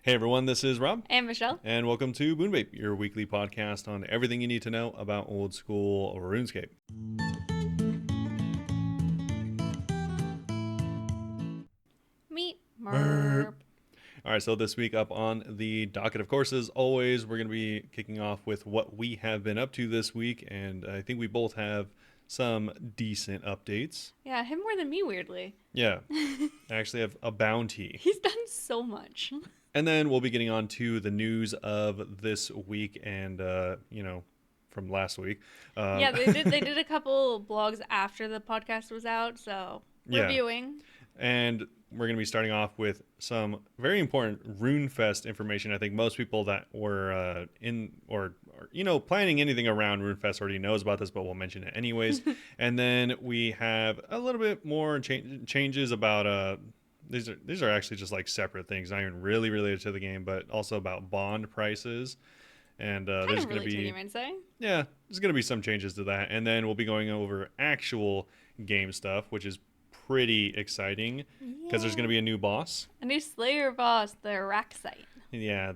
Hey everyone, this is Rob. And Michelle. And welcome to Bunebape, your weekly podcast on everything you need to know about old school RuneScape. Meet Merp. All right, so this week up on the docket, of course, as always, we're going to be kicking off with what we have been up to this week. And I think we both have some decent updates. Yeah, him more than me, weirdly. Yeah, I actually have a bounty. He's done so much. And then we'll be getting on to the news of this week and, from last week. Yeah, they did a couple blogs after the podcast was out, so reviewing. And we're going to be starting off with some very important Runefest information. I think most people that were planning anything around Runefest already knows about this, but we'll mention it anyways. And then we have a little bit more changes about these are actually just like separate things, not even really related to the game, but also about bond prices. And there's going to be, you might say. Yeah, there's going to be some changes to that. And then we'll be going over actual game stuff, which is pretty exciting because there's going to be a new boss. A new Slayer boss, the Araxxor. Yeah,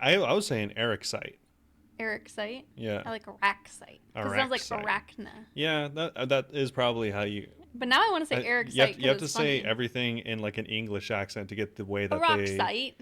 I was saying Araxxor. Araxxor? Yeah. I like Araxxor. Because it sounds like Arachna. Yeah, that is probably how you... But now I want to say Araxxor. You have to say everything in like an English accent to get the way that Araxxor.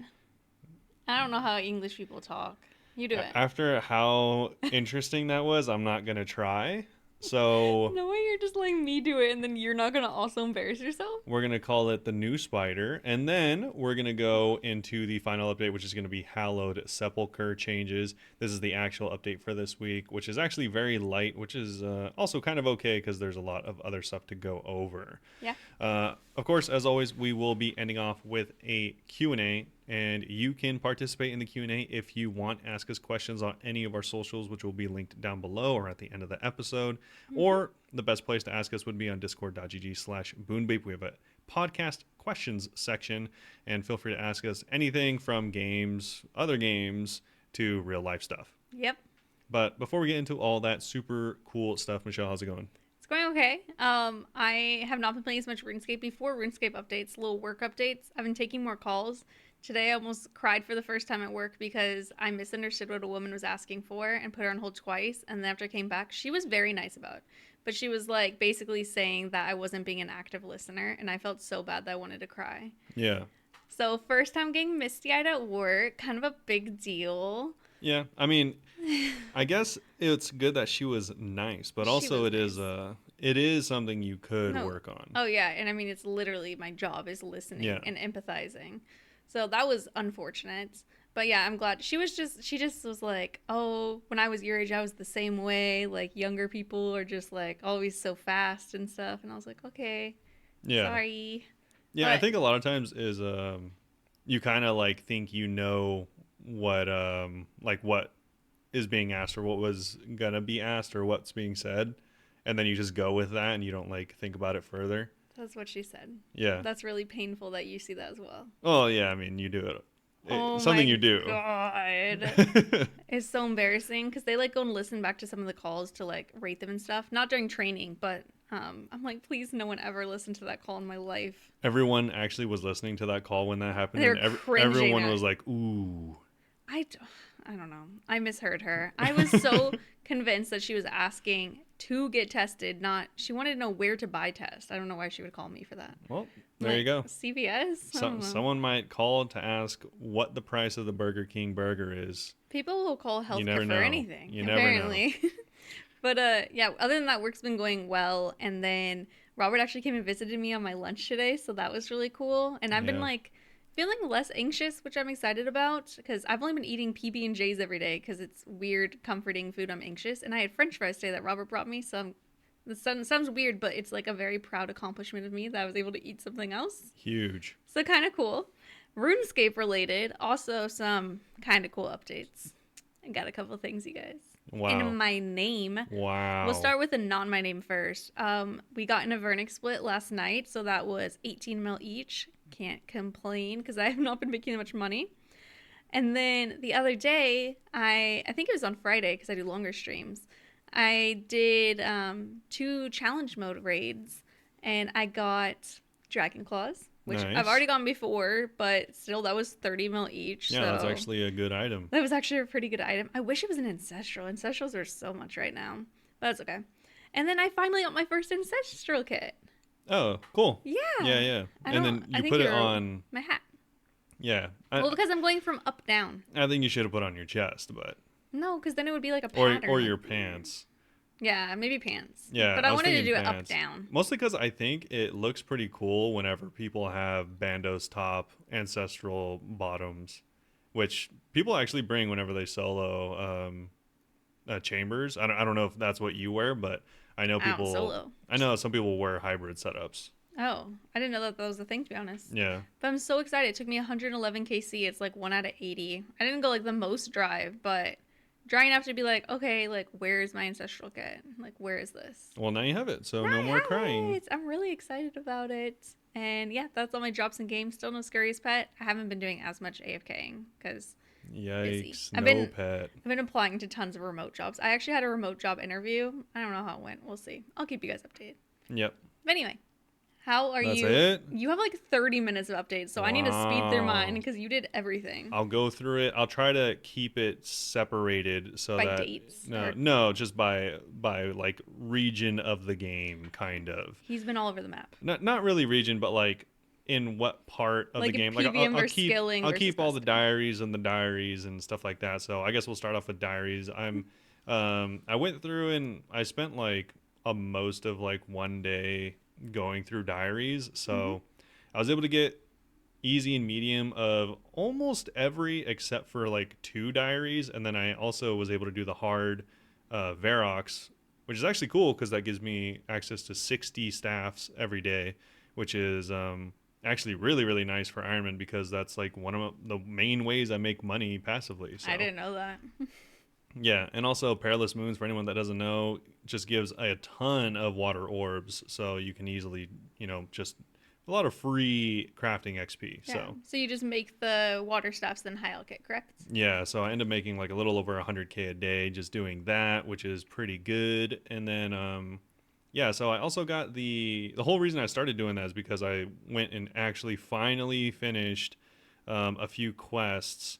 I don't know how English people talk. You do it. After how interesting that was, I'm not going to try. So no way you're just letting me do it and then you're not going to also embarrass yourself? We're going to call it the new spider. And then we're going to go into the final update, which is going to be Hallowed Sepulchre changes. This is the actual update for this week, which is actually very light, which is also kind of okay because there's a lot of other stuff to go over. Yeah. Of course, as always, we will be ending off with a Q&A. And you can participate in the Q&A if you want. Ask us questions on any of our socials, which will be linked down below or at the end of the episode. Mm-hmm. Or the best place to ask us would be on discord.gg/Bunebape. We have a podcast questions section. And feel free to ask us anything from games, other games, to real life stuff. Yep. But before we get into all that super cool stuff, Michelle, how's it going? It's going okay. I have not been playing as much RuneScape before. RuneScape updates, little work updates. I've been taking more calls. Today I almost cried for the first time at work because I misunderstood what a woman was asking for and put her on hold twice. And then after I came back, she was very nice about it. But she was like basically saying that I wasn't being an active listener. And I felt so bad that I wanted to cry. Yeah. So first time getting misty-eyed at work, kind of a big deal. Yeah. I mean, I guess it's good that she was nice, but also it is something you could work on. Oh, yeah. And I mean, it's literally my job is listening and empathizing. So that was unfortunate. But yeah, I'm glad. She just was like, oh, when I was your age, I was the same way. Like, younger people are just like always so fast and stuff. And I was like, okay, sorry. Yeah, but I think a lot of times is you kind of like think you know what is being asked or what was going to be asked or what's being said. And then you just go with that and you don't like think about it further. That's what she said. Yeah. That's really painful that you see that as well. Oh, yeah. I mean, you do it. Oh, something you do. God. It's so embarrassing because they like go and listen back to some of the calls to like rate them and stuff. Not during training, but I'm like, please, no one ever listened to that call in my life. Everyone actually was listening to that call when that happened. They and everyone was like, ooh. I don't know. I misheard her. I was so convinced that she was asking to get tested, she wanted to know where to buy test. I don't know why she would call me for that. Well, there you go. CVS? Someone might call to ask what the price of the Burger King burger is. People will call healthcare for anything. You apparently. Never know. But yeah, other than that, work's been going well. And then Robert actually came and visited me on my lunch today, so that was really cool. And I've been like feeling less anxious, which I'm excited about because I've only been eating PB&Js every day because it's weird, comforting food. I'm anxious. And I had French fries today that Robert brought me. So this sounds weird, but it's like a very proud accomplishment of me that I was able to eat something else. Huge. So kind of cool. RuneScape related, also some kind of cool updates. I got a couple of things, you guys. Wow. In my name. Wow. We'll start with a non-my name first. We got an Avernic split last night, so that was 18 mil each. Can't complain because I have not been making much money. And then the other day, I think it was on Friday because I do longer streams. I did 2 challenge mode raids and I got Dragon Claws. which I've Nice. already gotten before, but still that was 30 mil each. Yeah, that's So actually a good item. that was actually a pretty good item. I wish it was an ancestral. Ancestrals are so much right now, but that's okay. And then I finally got my first ancestral kit. Oh, cool. Yeah, Yeah. yeah. I And don't. then I you think put it you're on. my hat. Yeah, Well, because I'm going from up down. I think you should have put on your chest, but No, because then it would be like a or pattern. your Like weird. pants. Yeah, maybe pants. Yeah, But I I was wanted to thinking do it up pants. down. Mostly because I think it looks pretty cool whenever people have bandos top, ancestral bottoms, which people actually bring whenever they solo chambers. I don't know if that's what you wear, but I know I don't people. solo. I know some people wear hybrid setups. Oh, I didn't know that was a thing, to be honest. Yeah. But I'm so excited. It took me 111 kc. It's like 1 out of 80. I didn't go like the most drive, but dry enough to be like, okay, like where's my ancestral kit? Like where is this? Well, now you have it, so Now no I more crying. have it. I'm really excited about it. And yeah, that's all my drops in games. Still no scariest pet. I haven't been doing as much AFKing because busy. Yikes! No pet. I've been applying to tons of remote jobs. I actually had a remote job interview. I don't know how it went. We'll see. I'll keep you guys updated. Yep. But anyway, how are That's you? it? You have like 30 minutes of updates, so I need to speed through mine Wow. because you did everything I'll go through it. I'll try to keep it separated so by that dates. no, just by like region of the game, kind of. He's been all over the map. Not really region, but like in what part of Like the in game. Like PVM I'll versus keep skilling I'll versus keep all the custom. diaries and stuff like that. So I guess we'll start off with diaries. I went through and I spent like a most of like one day going through diaries. So I was able to get easy and medium of almost every except for like two diaries, and then I also was able to do the hard Verox, which is actually cool because that gives me access to 60 staffs every day, which is actually really nice for Ironman because that's like one of the main ways I make money passively. So I didn't know that. yeah, and also Perilous Moons, for anyone that doesn't know, just gives a ton of water orbs, so you can easily, just a lot of free crafting XP. Yeah. So So you just make the water staffs then high kit, correct? yeah, so I end up making like a little over 100K a day just doing that, which is pretty good. And then yeah, so I also got the whole reason I started doing that is because I went and actually finally finished a few quests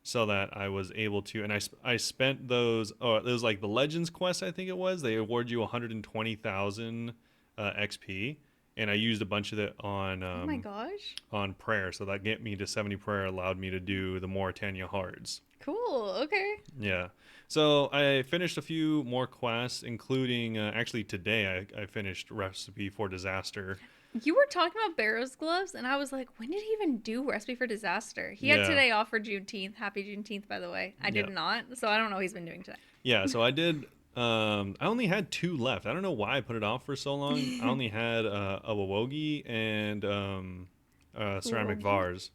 so that I was able to, and I spent those. Oh, it was like the Legends quest, I think it was. They award you 120,000 XP, and I used a bunch of it Oh my gosh. on prayer. So that get me to 70 prayer allowed me to do the Mauritania Hards. Cool. Okay. Yeah. So I finished a few more quests, including actually today I finished Recipe for Disaster. You were talking about Barrow's gloves, and I was like, when did he even do Recipe for Disaster? He had Yeah. today off for Juneteenth. Happy Juneteenth, by the way. I Yeah. did not, so I don't know what he's been doing today. Yeah, so I did. I only had two left. I don't know why I put it off for so long. I only had a Wawogi and ceramic Wawogi? vase.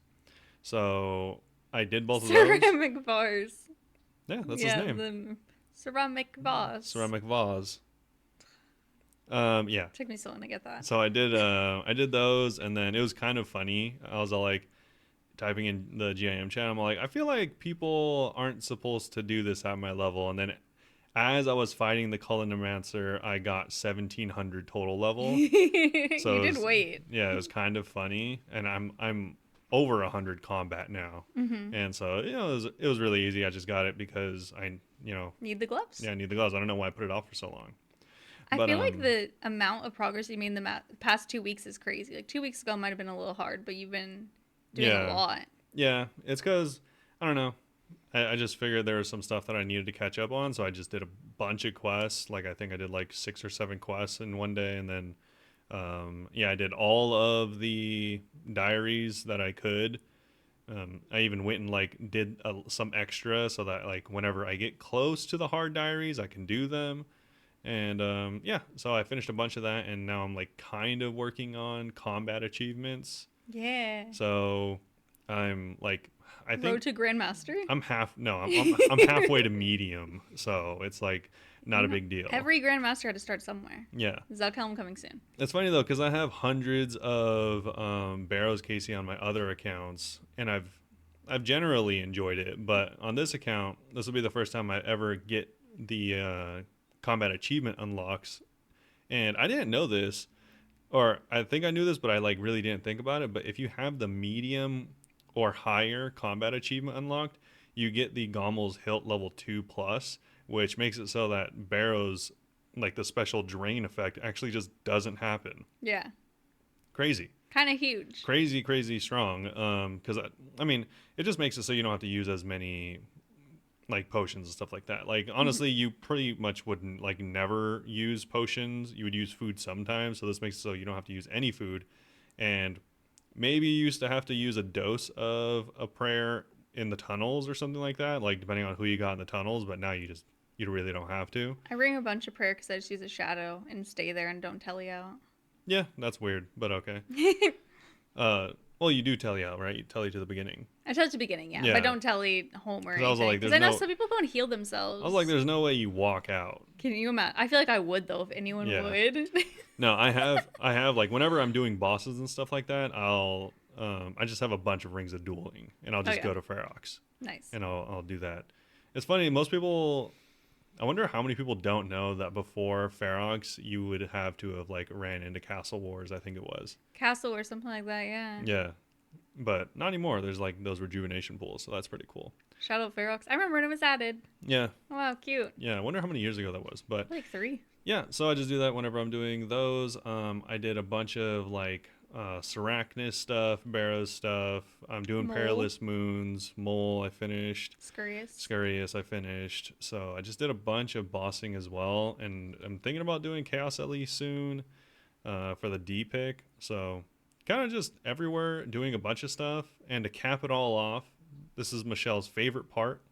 So I did both of those. Ceramic vase. Yeah, that's Yeah, his name. the ceramic vase. Ceramic vase. Yeah. Took me so long to get that. So I did those, and then it was kind of funny. I was all like typing in the GIM chat. I'm like, I feel like people aren't supposed to do this at my level, and then as I was fighting the Cullinmancer, I got 1700 total level. So You did wait. Yeah, it was kind of funny, and I'm over 100 combat now, and so it was really easy. I just got it because I Need the gloves. yeah, I need the gloves. I don't know why I put it off for so long. I But, feel like the amount of progress you made in the past 2 weeks is crazy. Like 2 weeks ago might have been a little hard, but you've been doing Yeah. a lot. Yeah, it's because I don't know. I just figured there was some stuff that I needed to catch up on, so I just did a bunch of quests. Like I think I did like 6 or 7 quests in one day, and then yeah, I did all of the diaries that I could. I even went and like did some extra so that like whenever I get close to the hard diaries, I can do them. And yeah, so I finished a bunch of that, and now I'm like kind of working on combat achievements. Yeah. So I'm like, I think Road to Grandmaster. I'm halfway to medium, so it's like not a big deal. Every Grandmaster had to start somewhere. Yeah, Zelkelm coming soon. it's funny though because I have hundreds of Barrows Casey on my other accounts, and I've generally enjoyed it, but on this account, this will be the first time I ever get the combat achievement unlocks, and I didn't know this. or I think I knew this, but I like really didn't think about it. But if you have the medium or higher combat achievement unlocked, you get the Gommel's Hilt level 2 plus, which makes it so that Barrow's like the special drain effect actually just doesn't happen. Yeah. Crazy. Kind of huge. Crazy strong. Because I mean, it just makes it so you don't have to use as many like potions and stuff like that. Like honestly, you pretty much wouldn't like never use potions. You would use food sometimes. So this makes it so you don't have to use any food. And maybe you used to have to use a dose of a prayer in the tunnels or something like that, like depending on who you got in the tunnels. But now you really don't have to. I bring a bunch of prayer because I just use a shadow and stay there and don't tele out. Yeah, that's weird, but okay. Well, you do tele out, right? You tele to the beginning. I tell at the beginning, yeah, Yeah. but don't tele home or 'Cause I was anything. like, Because there's I know no- some people go and heal themselves. I was like, there's no way you walk out. Can you imagine? I feel like I would though if anyone Yeah. would. No, I have like whenever I'm doing bosses and stuff like that, I just have a bunch of rings of dueling, and I'll just yeah. go to Ferox, Nice. and I'll do that. It's funny, most people. I wonder how many people don't know that before Ferox, you would have to have like ran into Castle Wars. I think it was. Castle or something like that, yeah. Yeah, but not anymore. There's like those rejuvenation pools, so that's pretty cool. Shadow of Ferox. I remember when it was added. Yeah, Oh, wow, cute. yeah. I wonder how many years ago that was, but Like 3. yeah. So I just do that whenever I'm doing those. I did a bunch of like Sarachnis stuff, Barrows stuff. I'm doing Mole. Perilous Moons, Mole. I finished. Scurrius. I finished. So I just did a bunch of bossing as well, and I'm thinking about doing Chaos LE soon for the D pick. So kind of just everywhere doing a bunch of stuff, and to cap it all off, this is Michelle's favorite part.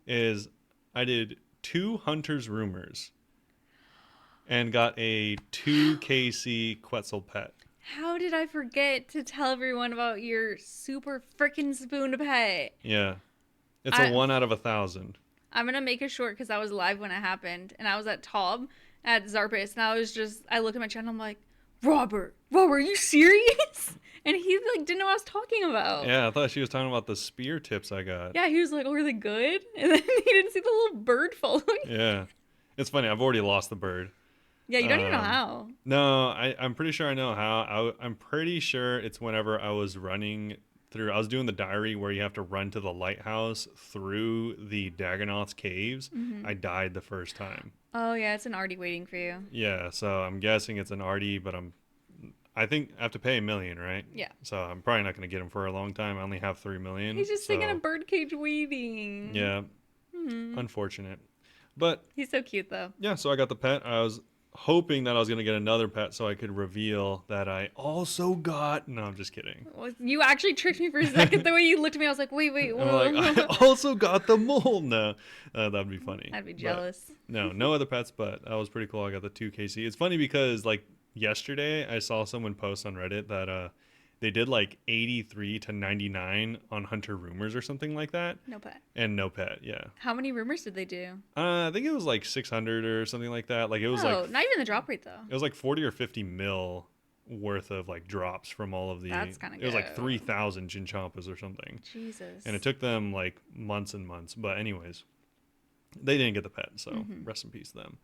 Is I did 2 Hunter's Rumors and got a 2 KC Quetzal pet. How did I forget to tell everyone about your super freaking spoon to pet? Yeah. It's a 1 out of 1,000. I'm going to make it short because I was live when it happened. And I was at Tob at Zarpus. And I looked at my channel. I'm like, Robert, are you serious? And he like didn't know what I was talking about. Yeah, I thought she was talking about the spear tips I got. Yeah, he was like, oh, are they good? And then he didn't see the little bird following. Yeah. It's funny. I've already lost the bird. Yeah, you don't even know how. No, I'm pretty sure I know how. I'm pretty sure it's whenever I was running through. I was doing the diary where you have to run to the lighthouse through the Dagonoth's caves. Mm-hmm. I died the first time. Oh, yeah, it's an Artie waiting for you. Yeah, so I'm guessing it's an Artie, but I think I have to pay $1 million, right? Yeah. So I'm probably not going to get him for a long time. I only have 3 million. He's just sitting in a birdcage waiting. Yeah. Mm-hmm. Unfortunate. But He's so cute, though. yeah, so I got the pet. I was hoping that I was going to get another pet so I could reveal that I also got. No, I'm just kidding. Well, you actually tricked me for a second. The way you looked at me, I was like, wait, whoa. I'm like, I also got the mole. No, that'd be funny. I'd be jealous. But no other pets, but that was pretty cool. I got the 2KC. It's funny because like yesterday I saw someone post on Reddit that they did like 83 to 99 on Hunter Rumors or something like that. No pet. And no pet, yeah. How many rumors did they do? I think it was like 600 or something like that. Like it was like not even the drop rate though. it was like 40 or 50 mil worth of like drops from all of the. That's kind of good. It was like 3,000 Chinchompas or something. Jesus. And it took them like months and months. But anyways, they didn't get the pet, so rest in peace to them.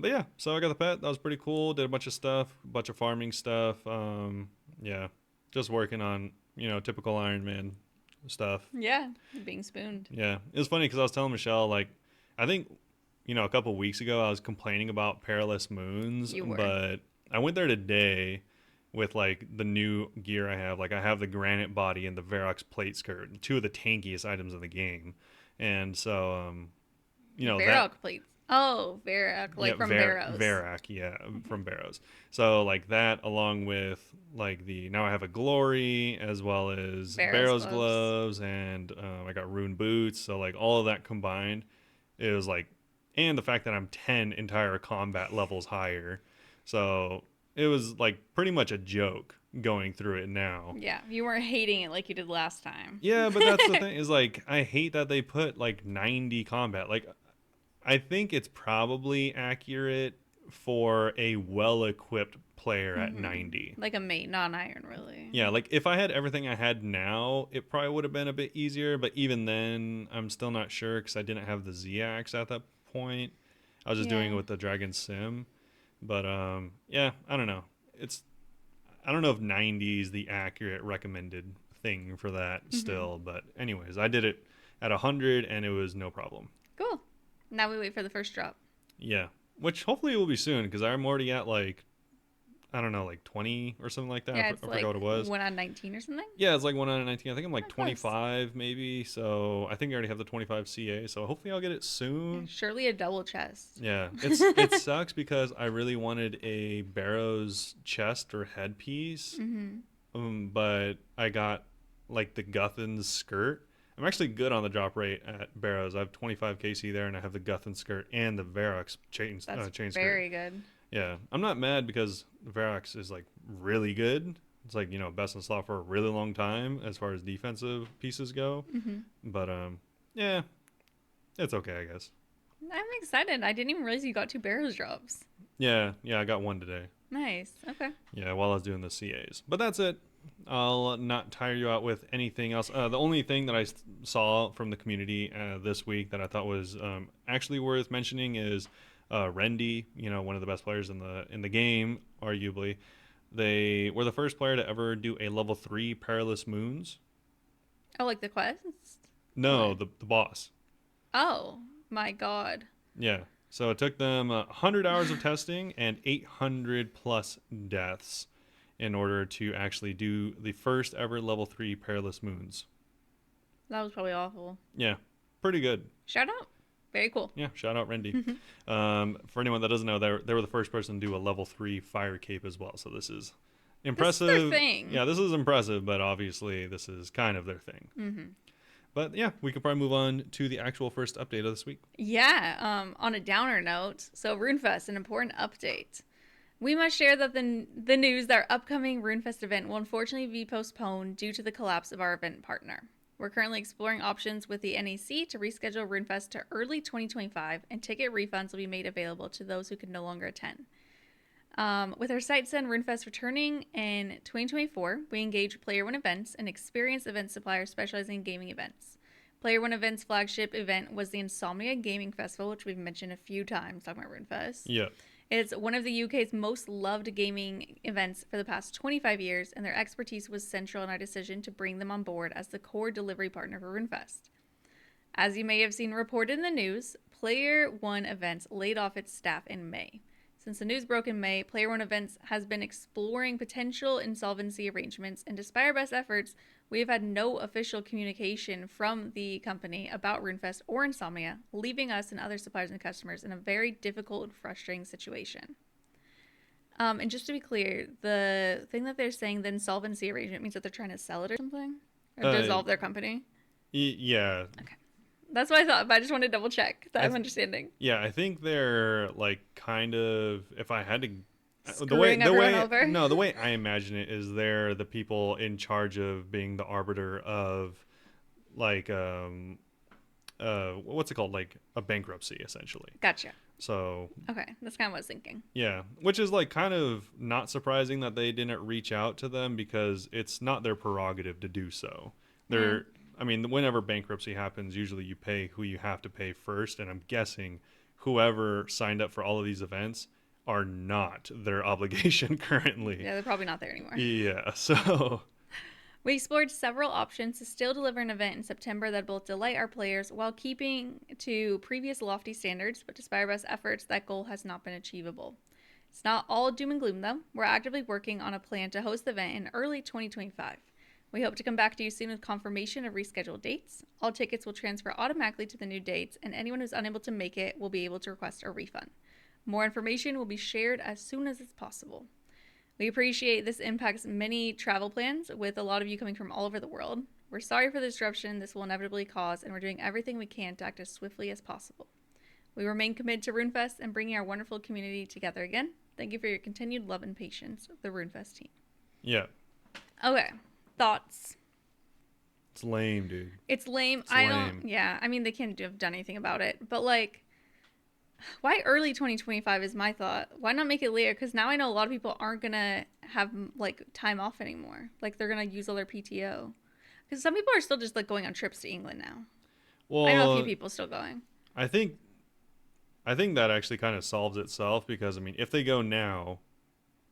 But yeah, so I got the pet. That was pretty cool. Did a bunch of stuff, a bunch of farming stuff. Yeah, just working on typical Iron Man stuff. Yeah, being spooned. Yeah, it was funny because I was telling Michelle like, I think a couple weeks ago I was complaining about Perilous Moons, You were. but I went there today with like the new gear I have. Like I have the granite body and the Verox plate skirt, 2 of the tankiest items in the game, and so Varrock plates. Oh, Varrock, from Barrows. Varrock, yeah, from Barrows. So like that, along with like now I have a Glory as well as Barrows gloves, and I got Rune boots. So like all of that combined, it was like, and the fact that I'm 10 entire combat levels higher, so it was like pretty much a joke going through it now. Yeah, you weren't hating it like you did last time. Yeah, but that's the thing is like I hate that they put like 90 combat. Like I think it's probably accurate for a well-equipped player at 90. Like a mate, not an iron, really. Yeah, like if I had everything I had now, it probably would have been a bit easier. But even then, I'm still not sure because I didn't have the Z-Axe at that point. I was just doing it with the Dragon Sim. But yeah, I don't know. it's I don't know if 90 is the accurate recommended thing for that still, but anyways, I did it at 100 and it was no problem. Cool. Now we wait for the first drop. Yeah, which hopefully will be soon because I'm already at like I don't know, like 20 or something like that. Yeah, I it's forgot like what it was. 1 out of 19 or something. Yeah, it's like 1 out of 19. I think I'm like Oh, close. 25 maybe. So I think I already have the 25 CA. So hopefully I'll get it soon. Surely a double chest. Yeah, it sucks because I really wanted a Barrows chest or headpiece, but I got like the Guthin's skirt. I'm actually good on the drop rate at Barrows. I have 25 KC there, and I have the Guthin skirt and the Verax chain That's chain very skirt. good. Yeah, I'm not mad because Verax is like really good. It's like best in slot for a really long time as far as defensive pieces go. But yeah, it's okay, I guess. I'm excited. I didn't even realize you got 2 Barrows drops. Yeah, I got one today. Nice. Okay. Yeah, while I was doing the CAs. But that's it. I'll not tire you out with anything else. The only thing that I saw from the community this week that I thought was actually worth mentioning is Rendy. One of the best players in the game, arguably. They were the first player to ever do a level 3 Perilous Moons. Oh, like the quest? No, What? the boss. Oh, my God. Yeah. So it took them 100 hours of testing and 800 plus deaths in order to actually do the first ever level 3 Perilous Moons. That was probably awful. Yeah, pretty good. Shout out. Very cool. Yeah, shout out Rendy. For anyone that doesn't know, they were the first person to do a level 3 Fire Cape as well. So this is impressive. This is their thing. Yeah, this is impressive, but obviously this is kind of their thing. But yeah, we could probably move on to the actual first update of this week. Yeah, on a downer note, so Runefest, an important update. We must share that the news that our upcoming Runefest event will unfortunately be postponed due to the collapse of our event partner. We're currently exploring options with the NAC to reschedule Runefest to early 2025, and ticket refunds will be made available to those who can no longer attend. With our sights on Runefest returning in 2024, we engage Player One Events, an experienced event supplier specializing in gaming events. Player One Events' flagship event was the Insomnia Gaming Festival, which we've mentioned a few times talking about Runefest. Yeah. It's one of the UK's most loved gaming events for the past 25 years, and their expertise was central in our decision to bring them on board as the core delivery partner for Runefest. As you may have seen reported in the news, Player One Events laid off its staff in May. Since the news broke in May, Player One Events has been exploring potential insolvency arrangements, and despite our best efforts, we have had no official communication from the company about Runefest or Insomnia, leaving us and other suppliers and customers in a very difficult and frustrating situation. And just to be clear, the thing that they're saying, the insolvency arrangement, means that they're trying to sell it or something? Or dissolve their company? Yeah. Okay. That's what I thought, but I just want to double check that I'm understanding. Yeah, I think they're like kind of, if I had to, Screwing everyone over? No, the way I imagine it is they're the people in charge of being the arbiter of like what's it called, like a bankruptcy essentially. Gotcha. So Okay, that's kind of what I was thinking. yeah, which is like kind of not surprising that they didn't reach out to them because it's not their prerogative to do so. They're I mean, whenever bankruptcy happens, usually you pay who you have to pay first, and I'm guessing whoever signed up for all of these events are not their obligation currently. Yeah, they're probably not there anymore. Yeah, so We explored several options to still deliver an event in September that both delight our players while keeping to previous lofty standards, but despite our best efforts, that goal has not been achievable. It's not all doom and gloom, though. We're actively working on a plan to host the event in early 2025. We hope to come back to you soon with confirmation of rescheduled dates. All tickets will transfer automatically to the new dates, and anyone who's unable to make it will be able to request a refund. More information will be shared as soon as it's possible. We appreciate this impacts many travel plans, with a lot of you coming from all over the world. We're sorry for the disruption this will inevitably cause, and we're doing everything we can to act as swiftly as possible. We remain committed to Runefest and bringing our wonderful community together again. Thank you for your continued love and patience, the Runefest team. yeah, Okay, thoughts? it's lame, dude. It's lame. It's lame. Yeah, I mean, they can't have done anything about it. But, like, why early 2025 is my thought. Why not make it later? Because now I know a lot of people aren't going to have, like, time off anymore. Like, they're going to use all their PTO. Because some people are still just, like, going on trips to England now. Well, I know a few people still going. I think that actually kind of solves itself because I mean, if they go now,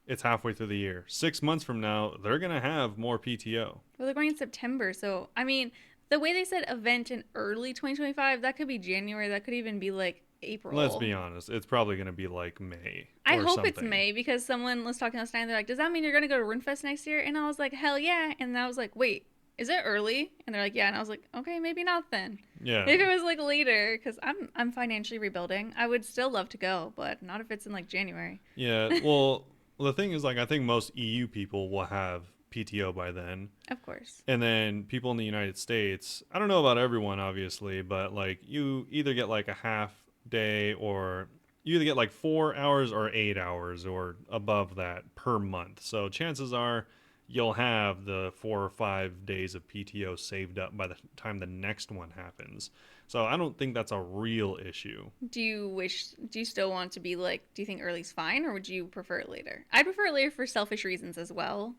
it's halfway through the year. 6 months from now, they're gonna have more PTO. Well, they're going in September, so I mean, the way they said event in early 2025, that could be January, that could even be like Let's April. be honest, it's probably gonna be like May I or hope it's something. May because someone was talking last night. And they're like, "Does that mean you're gonna go to Runefest next year?" And I was like, "Hell yeah!" And I was like, "Wait, is it early?" And they're like, "Yeah." And I was like, "Okay, maybe not then. Yeah. If it was like later, because I'm financially rebuilding, I would still love to go, but not if it's in like January." Yeah. Well, the thing is, like, I think most EU people will have PTO by then. Of course. And then people in the United States, I don't know about everyone, obviously, but like you either get like a half day or you either get like 4 hours or 8 hours or above that per month. So chances are you'll have the 4 or 5 days of PTO saved up by the time the next one happens. So I don't think that's a real issue. Do you still want to be like, do you think early's fine or would you prefer it later? I prefer it later for selfish reasons as well,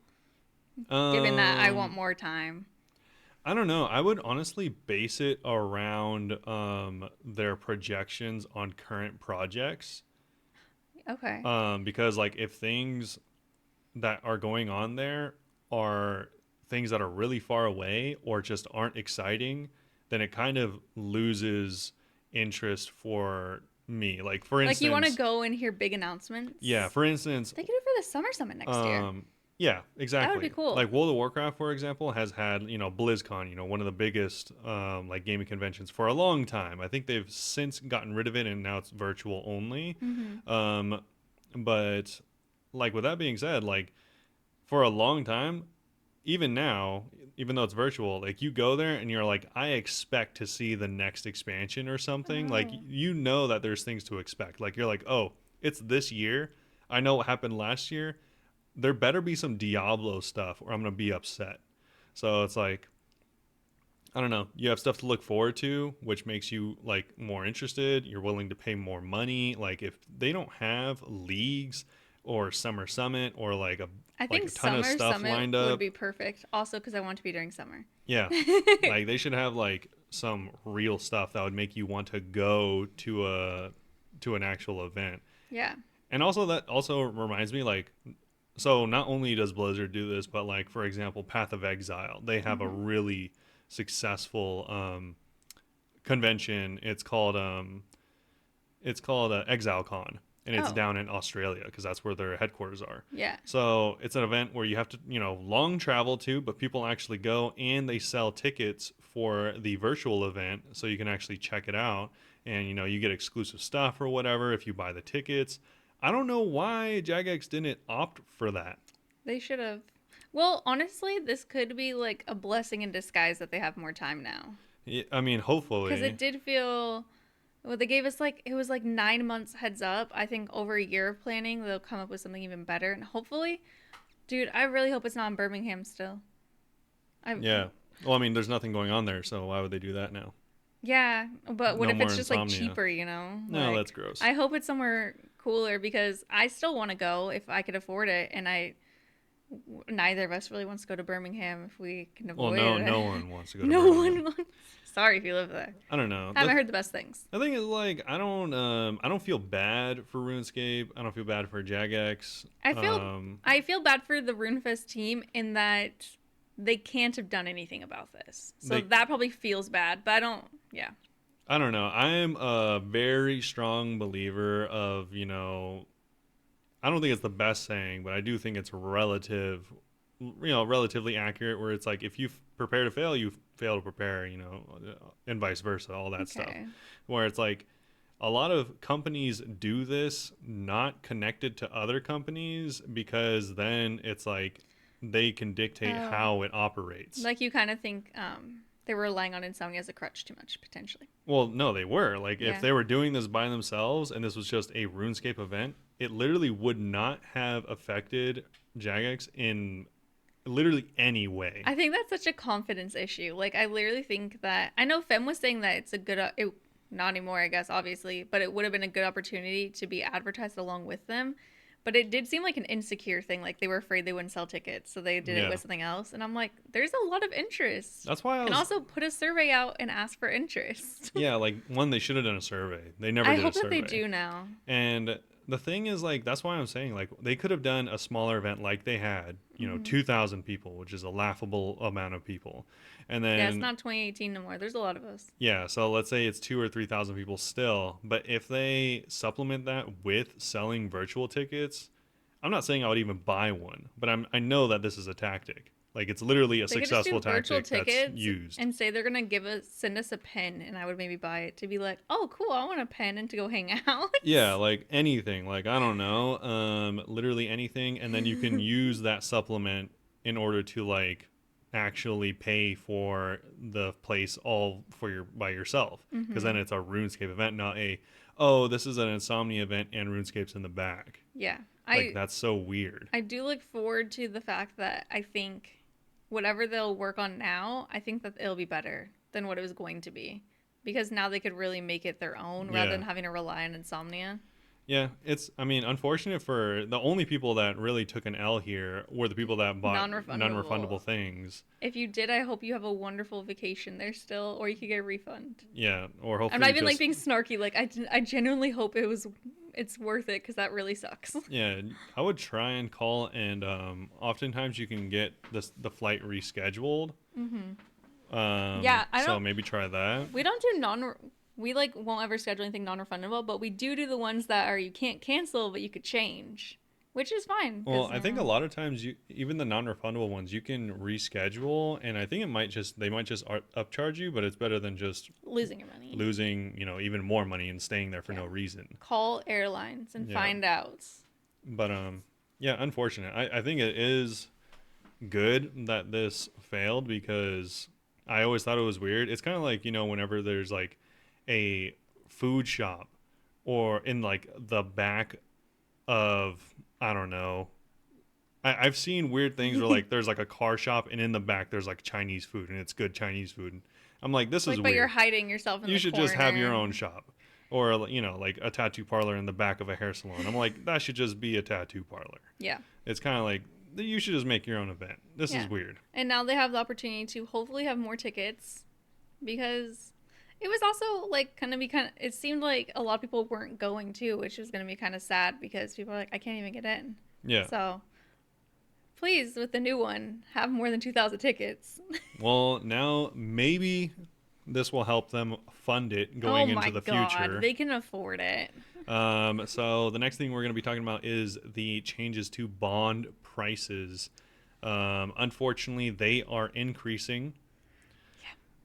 given that I want Um, more time. I don't know. I would honestly base it around their projections on current projects. Okay. Because like if things that are going on there are things that are really far away or just aren't exciting, then it kind of loses interest for me. Like for Like you want to instance, go and hear big yeah, announcements? for instance, They could do it for the summer summit next year. um, yeah, That would be exactly. cool. Like World of Warcraft, for example, has had BlizzCon, one of the biggest like gaming conventions for a long time. I think they've since gotten rid of it and now it's virtual only. Hmm. Um, but like with that being said, like for a long time, even now, even though it's virtual, like you go there and you're like, I expect to see the next expansion or something. Like Oh. you know that there's things to expect. Like you're like, oh, it's this year. I know what happened last year. There better be some Diablo stuff or I'm gonna be upset. So it's like, I don't know. You have stuff to look forward to, which makes you like more interested. You're willing to pay more money. Like if they don't have leagues or summer summit or I like think a ton of summer stuff summit lined would up, be perfect. Also, because I want to be during summer. yeah, like they should have like some real stuff that would make you want to go to an actual event. Yeah. And also that also reminds me like so not only does Blizzard do this, but like for example, Path of Exile, they have a Hmm. really successful convention. It's called ExileCon, and it's Oh, down in Australia because that's where their headquarters are. yeah. So it's an event where you have to long travel to, but people actually go and they sell tickets for the virtual event, so you can actually check it out, and you get exclusive stuff or whatever if you buy the tickets. I don't know why Jagex didn't opt for that. They should have. Well, honestly, this could be like a blessing in disguise that they have more time now. I mean, Because it hopefully. did feel. Well, they gave us like, it was like 9 months heads up. I think over a year of planning, they'll come up with something even better. And hopefully, dude, I really hope it's not in Birmingham still. I, Yeah. Well, I mean, there's nothing going on there, so why would they do that now? yeah, but what No if more it's just like insomnia. cheaper, you know? No, that's Like, gross. I hope it's somewhere cooler because I still want to go if I could afford it. And neither of us really wants to go to Birmingham if we can Well, avoid no, it. no one wants to go to No one Birmingham. wants. Sorry if you live there. I don't know. Haven't heard the best things. The thing is, like, I don't feel bad for RuneScape. I don't feel bad for Jagex. I feel Um, I feel bad for the Runefest team in that they can't have done anything about this. So they, that probably feels bad, but I don't. Yeah, I don't know. I am a very strong believer of, I don't think it's the best saying, but I do think it's relatively accurate. Where it's like if you prepare to fail, you fail to prepare. And vice versa, all that stuff. okay. Where it's like a lot of companies do this not connected to other companies because then it's like they can dictate Oh, how it operates. like you kind of think they were relying on insomnia as a crutch too much potentially. Well, no, they were. Like, if Yeah. they were doing this by themselves and this was just a RuneScape event, it literally would not have affected Jagex in literally any way. I think that's such a confidence issue. Like I literally think that I know Fem was saying that it's a good not anymore, I guess, obviously, but it would have been a good opportunity to be advertised along with them. But it did seem like an insecure thing. Like they were afraid they wouldn't sell tickets, so they did it Yeah. with something else. And I'm like, there's a lot of interest. That's why I And was, also put a survey out and ask for interest. yeah, like, one, they should have done a survey. They never I did a hope that they survey. do now. And the thing is, like, that's why I'm saying, like, they could have done a smaller event like they had, 2,000 people, which is a laughable amount of people. And Yeah, it's then, not 2018 no more. There's a lot of us. yeah, so let's say it's 2 or 3,000 people still. But if they supplement that with selling virtual tickets, I'm not saying I would even buy one, but I know that this is a tactic. Like, it's literally a They could just do successful virtual tactic that's tickets used. and say they're gonna send us a pen, and I would maybe buy it to be like, oh, cool, I want a pen and to go hang out. Yeah, like anything, like I don't know, literally anything, and then you can use that supplement in order to like actually pay for the place all for your by yourself, because then it's a RuneScape event, not a oh this is an Insomnia event and RuneScape's in the back. Yeah, Like that's so weird. I do look forward to the fact that I think whatever they'll work on now, I think that it'll be better than what it was going to be. Because now they could really make it their own rather Yeah. than having to rely on Insomnia. Yeah, it's I mean unfortunate for the only people that really took an L here were the people that bought non-refundable things. If you did, I hope you have a wonderful vacation there still, or you could get a refund. Yeah, or hopefully I'm not even just, like being snarky. Like I genuinely hope it's worth it because that really sucks. yeah, I would try and call, and oftentimes you can get the flight rescheduled. Yeah, so maybe try that. We don't do we like won't ever schedule anything non-refundable, but we do the ones that are you can't cancel but you could change, which is fine. Well, I think a lot of times even the non-refundable ones you can reschedule, and I think they might just upcharge you, but it's better than just losing your money, losing even more money and staying there for no reason. Call airlines and find out. But yeah, unfortunate. I think it is good that this failed because I always thought it was weird. It's kind of like whenever there's like a food shop or in like the back of I don't know. I've seen weird things where like there's like a car shop and in the back there's like Chinese food and it's good Chinese food. And I'm like, this is weird. But you're hiding yourself in you the should corner. just have your own shop. Or like a tattoo parlor in the back of a hair salon. I'm like, that should just be a tattoo parlor. Yeah. It's kind of like you should just make your own event. This is weird. And now they have the opportunity to hopefully have more tickets because it was also like it seemed like a lot of people weren't going to, which was going to be kind of sad because people are like, I can't even get in. Yeah. So please, with the new one, have more than 2,000 tickets. Well, now maybe this will help them fund it going into the future. They can afford it. So the next thing we're going to be talking about is the changes to bond prices. Unfortunately, they are increasing.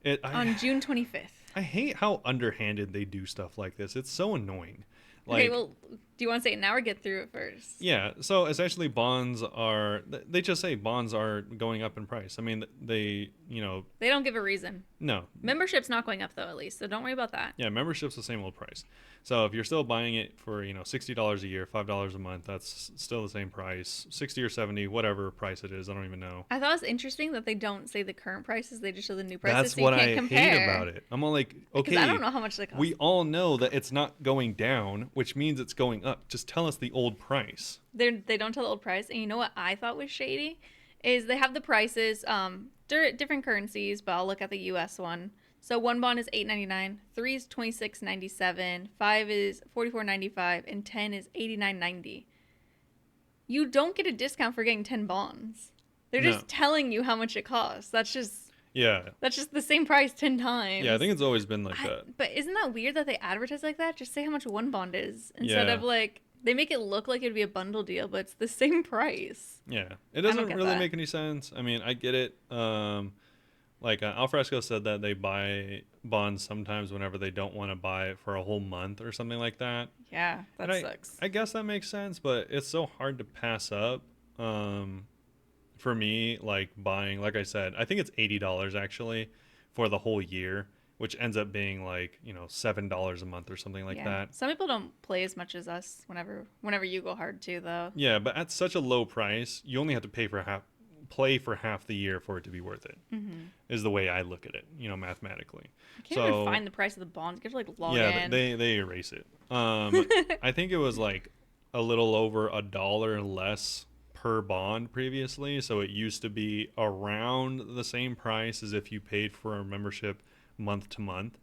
Yeah. On June 25th. I hate how underhanded they do stuff like this. It's so annoying. Okay, well, do you want to say it now or get through it first? Yeah, so essentially they just say bonds are going up in price. I mean, they don't give a reason. No. Membership's not going up, though, at least, so don't worry about that. Yeah, membership's the same old price. So if you're still buying it for, $60 a year, $5 a month, that's still the same price. 60 or 70, whatever price it is, I don't even know. I thought it was interesting that they don't say the current prices, they just show the new prices. That's what I hate about it. I'm all like, okay, because I don't know how much they cost. We all know that it's not going down, which means it's going up. Just tell us the old price. They don't tell the old price. And you know what I thought was shady? Is they have the prices, different currencies, but I'll look at the US one. So one bond is $8.99, 3 is $26.97, 5 is $44.95, and 10 is $89.90. You don't get a discount for getting 10 bonds. They're just telling you how much it costs. That's just the same price 10 times. Yeah, I think it's always been like that. But isn't that weird that they advertise like that? Just say how much one bond is instead of like they make it look like it'd be a bundle deal, but it's the same price. Yeah, it doesn't really make any sense. I mean, I get it. Like Alfresco said that they buy bonds sometimes whenever they don't want to buy it for a whole month or something like that. Yeah, that sucks. I guess that makes sense, but it's so hard to pass up. For me, like buying, like I said, I think it's $80 actually for the whole year, which ends up being like $7 a month or something like that. Some people don't play as much as us whenever you go hard too, though. Yeah, but at such a low price, you only have to play for half the year for it to be worth it. Is the way I look at it, mathematically. I can't even find the price of the bonds. You have to like log in. Yeah, they erase it. I think it was like a little over $1 less per bond previously, so it used to be around the same price as if you paid for a membership month to month,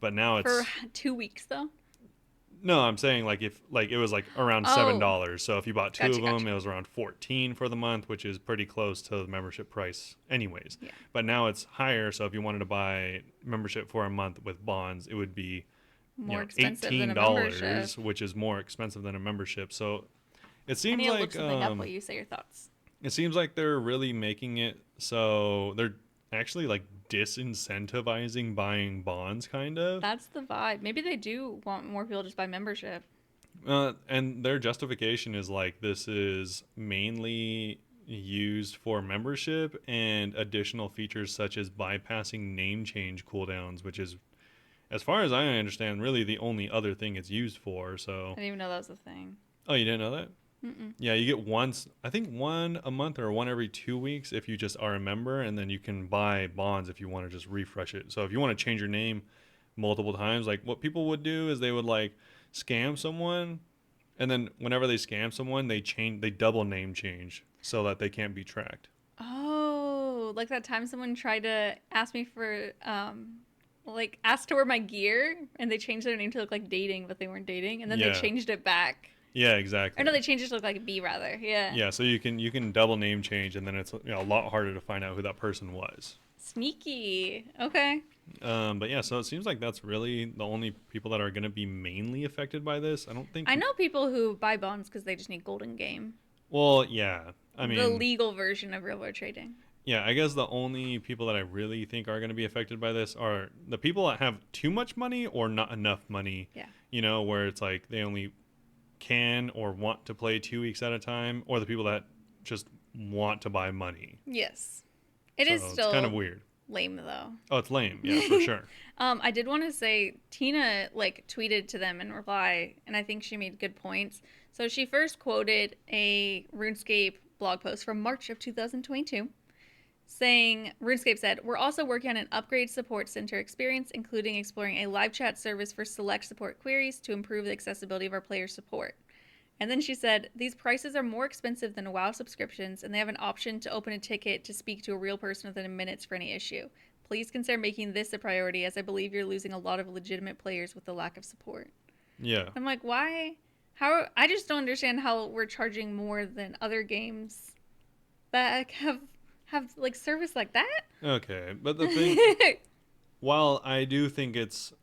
but now it's for 2 weeks though. No, I'm saying like if like it was like around Oh, $7. So if you bought two gotcha, of them, gotcha. it was around 14 for the month, which is pretty close to the membership price, anyways. Yeah. But now it's higher. So if you wanted to buy membership for a month with bonds, it would be More expensive than a membership. $18, which is more expensive than a membership. So it I seems need to look like something up while you say your thoughts. they're really making it so they're actually like disincentivizing buying bonds, kind of. That's the vibe. Maybe they do want more people to just buy membership. And their justification is like this is mainly used for membership and additional features such as bypassing name change cooldowns, which is, as far as I understand, really the only other thing it's used for. I So, didn't even know that was a thing. oh, you didn't know that? Mm-mm. Yeah, you get once, I think one a month or one every 2 weeks if you just are a member, and then you can buy bonds if you want to just refresh it. So if you want to change your name multiple times, like what people would do is they would like scam someone, and then whenever they scam someone, they double name change so that they can't be tracked. Oh, like that time someone tried to ask me for, like, asked to wear my gear, and they changed their name to look like dating, but they weren't dating, and then they Yeah. changed it back. Yeah, Or no, exactly. they changed it to look like B, rather. Yeah. Yeah, so you can double name change, and then it's a lot harder to find out who that person was. Sneaky. Okay. But yeah, so it seems like that's really the only people that are going to be mainly affected by this. I don't think. I know people who buy bonds because they just need golden game. Well, yeah. I The mean, legal version of real world trading. yeah. I guess the only people that I really think are going to be affected by this are the people that have too much money or not enough money. Yeah. Where it's like they only can or want to play 2 weeks at a time, or the people that just want to buy money. Yes. It So is it's kind of still weird. lame though. Oh, it's lame. Yeah, for sure. I did want to say Tina like tweeted to them in reply, and I think she made good points. So she first quoted a RuneScape blog post from March of 2022 saying RuneScape said, "We're also working on an upgrade support center experience, including exploring a live chat service for select support queries to improve the accessibility of our player support." And then she said, "These prices are more expensive than WoW subscriptions, and they have an option to open a ticket to speak to a real person within minutes for any issue. Please consider making this a priority, as I believe you're losing a lot of legitimate players with the lack of support." Yeah. I'm like, why? How? I just don't understand how we're charging more than other games that have like service like that. Okay, but the thing, while I do think it's,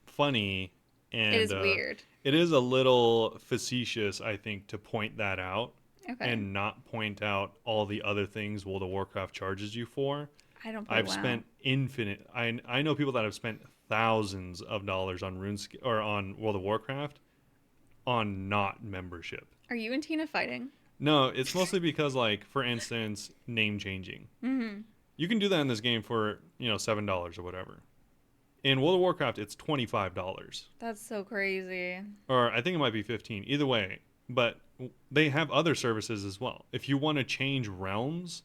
funny It and is weird. it is a little facetious, I think, to point that out Okay. and not point out all the other things World of Warcraft charges you for. I don't play I've WoW. spent infinite. I know people that have spent thousands of dollars on RuneScape or on World of Warcraft on not membership. Are you and Tina fighting? No, it's mostly because, like, for instance, name changing. Mm-hmm. You can do that in this game for $7 or whatever. In World of Warcraft, it's $25, That's so crazy. or I think it might be 15. Either way, but they have other services as well. If you want to change realms,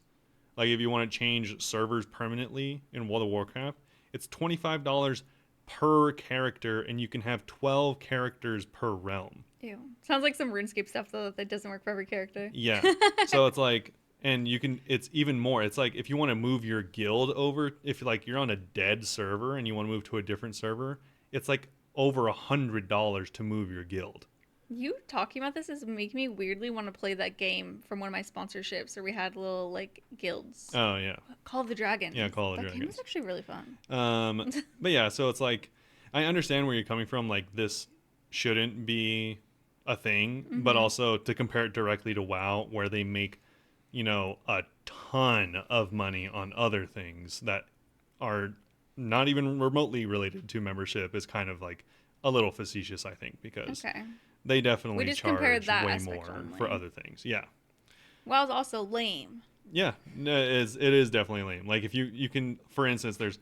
like if you want to change servers permanently in World of Warcraft, it's $25 per character, and you can have 12 characters per realm. Ew. Sounds like some RuneScape stuff though that doesn't work for every character. Yeah. So it's like, and it's even more. It's like if you want to move your guild over, if like you're on a dead server and you want to move to a different server, it's like over $100 to move your guild. You talking about this is making me weirdly want to play that game from one of my sponsorships where we had little like guilds. Oh yeah. Call of the Dragon. Yeah, Call of the That game Dragons. was actually really fun. But yeah, so it's like I understand where you're coming from. Like this shouldn't be a thing, but also to compare it directly to WoW, where they make a ton of money on other things that are not even remotely related to membership, is kind of like a little facetious, I think, because Okay. they We definitely just compared charge that way aspect more only. for other things. Yeah. WoW's also lame. Yeah, no, it is definitely lame. Like if you can, for instance, there's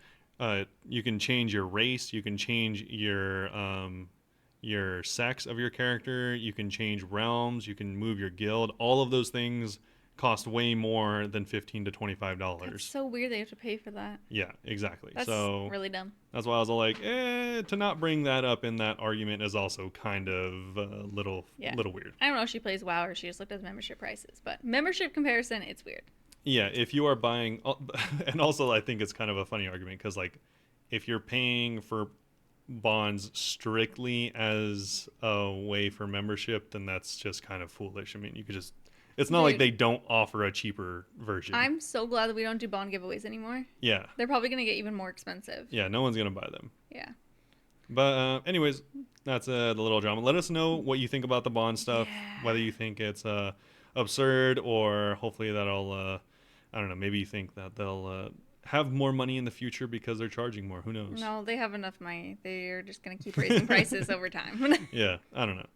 you can change your race, you can change your sex of your character, you can change realms, you can move your guild. All of those things cost way more than $15 to $25. That's so weird they have to pay for that. Yeah, exactly. That's So really dumb. that's why I was all like, to not bring that up in that argument is also kind of a little Yeah. weird. I don't know if she plays WoW or she just looked at the membership prices, but membership comparison, it's weird. Yeah, if you are buying, and also I think it's kind of a funny argument because like if you're paying for bonds strictly as a way for membership, then that's just kind of foolish. I mean, you could just, it's not like Dude, they don't offer a cheaper version. I'm so glad that we don't do bond giveaways anymore. Yeah. They're probably going to get even more expensive. Yeah, no one's going to buy them. Yeah. But anyways, that's the little drama. Let us know what you think about the bond stuff, Yeah. whether you think it's absurd or hopefully that'll, I don't know, maybe you think that they'll have more money in the future because they're charging more. Who knows? No, they have enough money. They're just going to keep raising prices over time. Yeah, I don't know.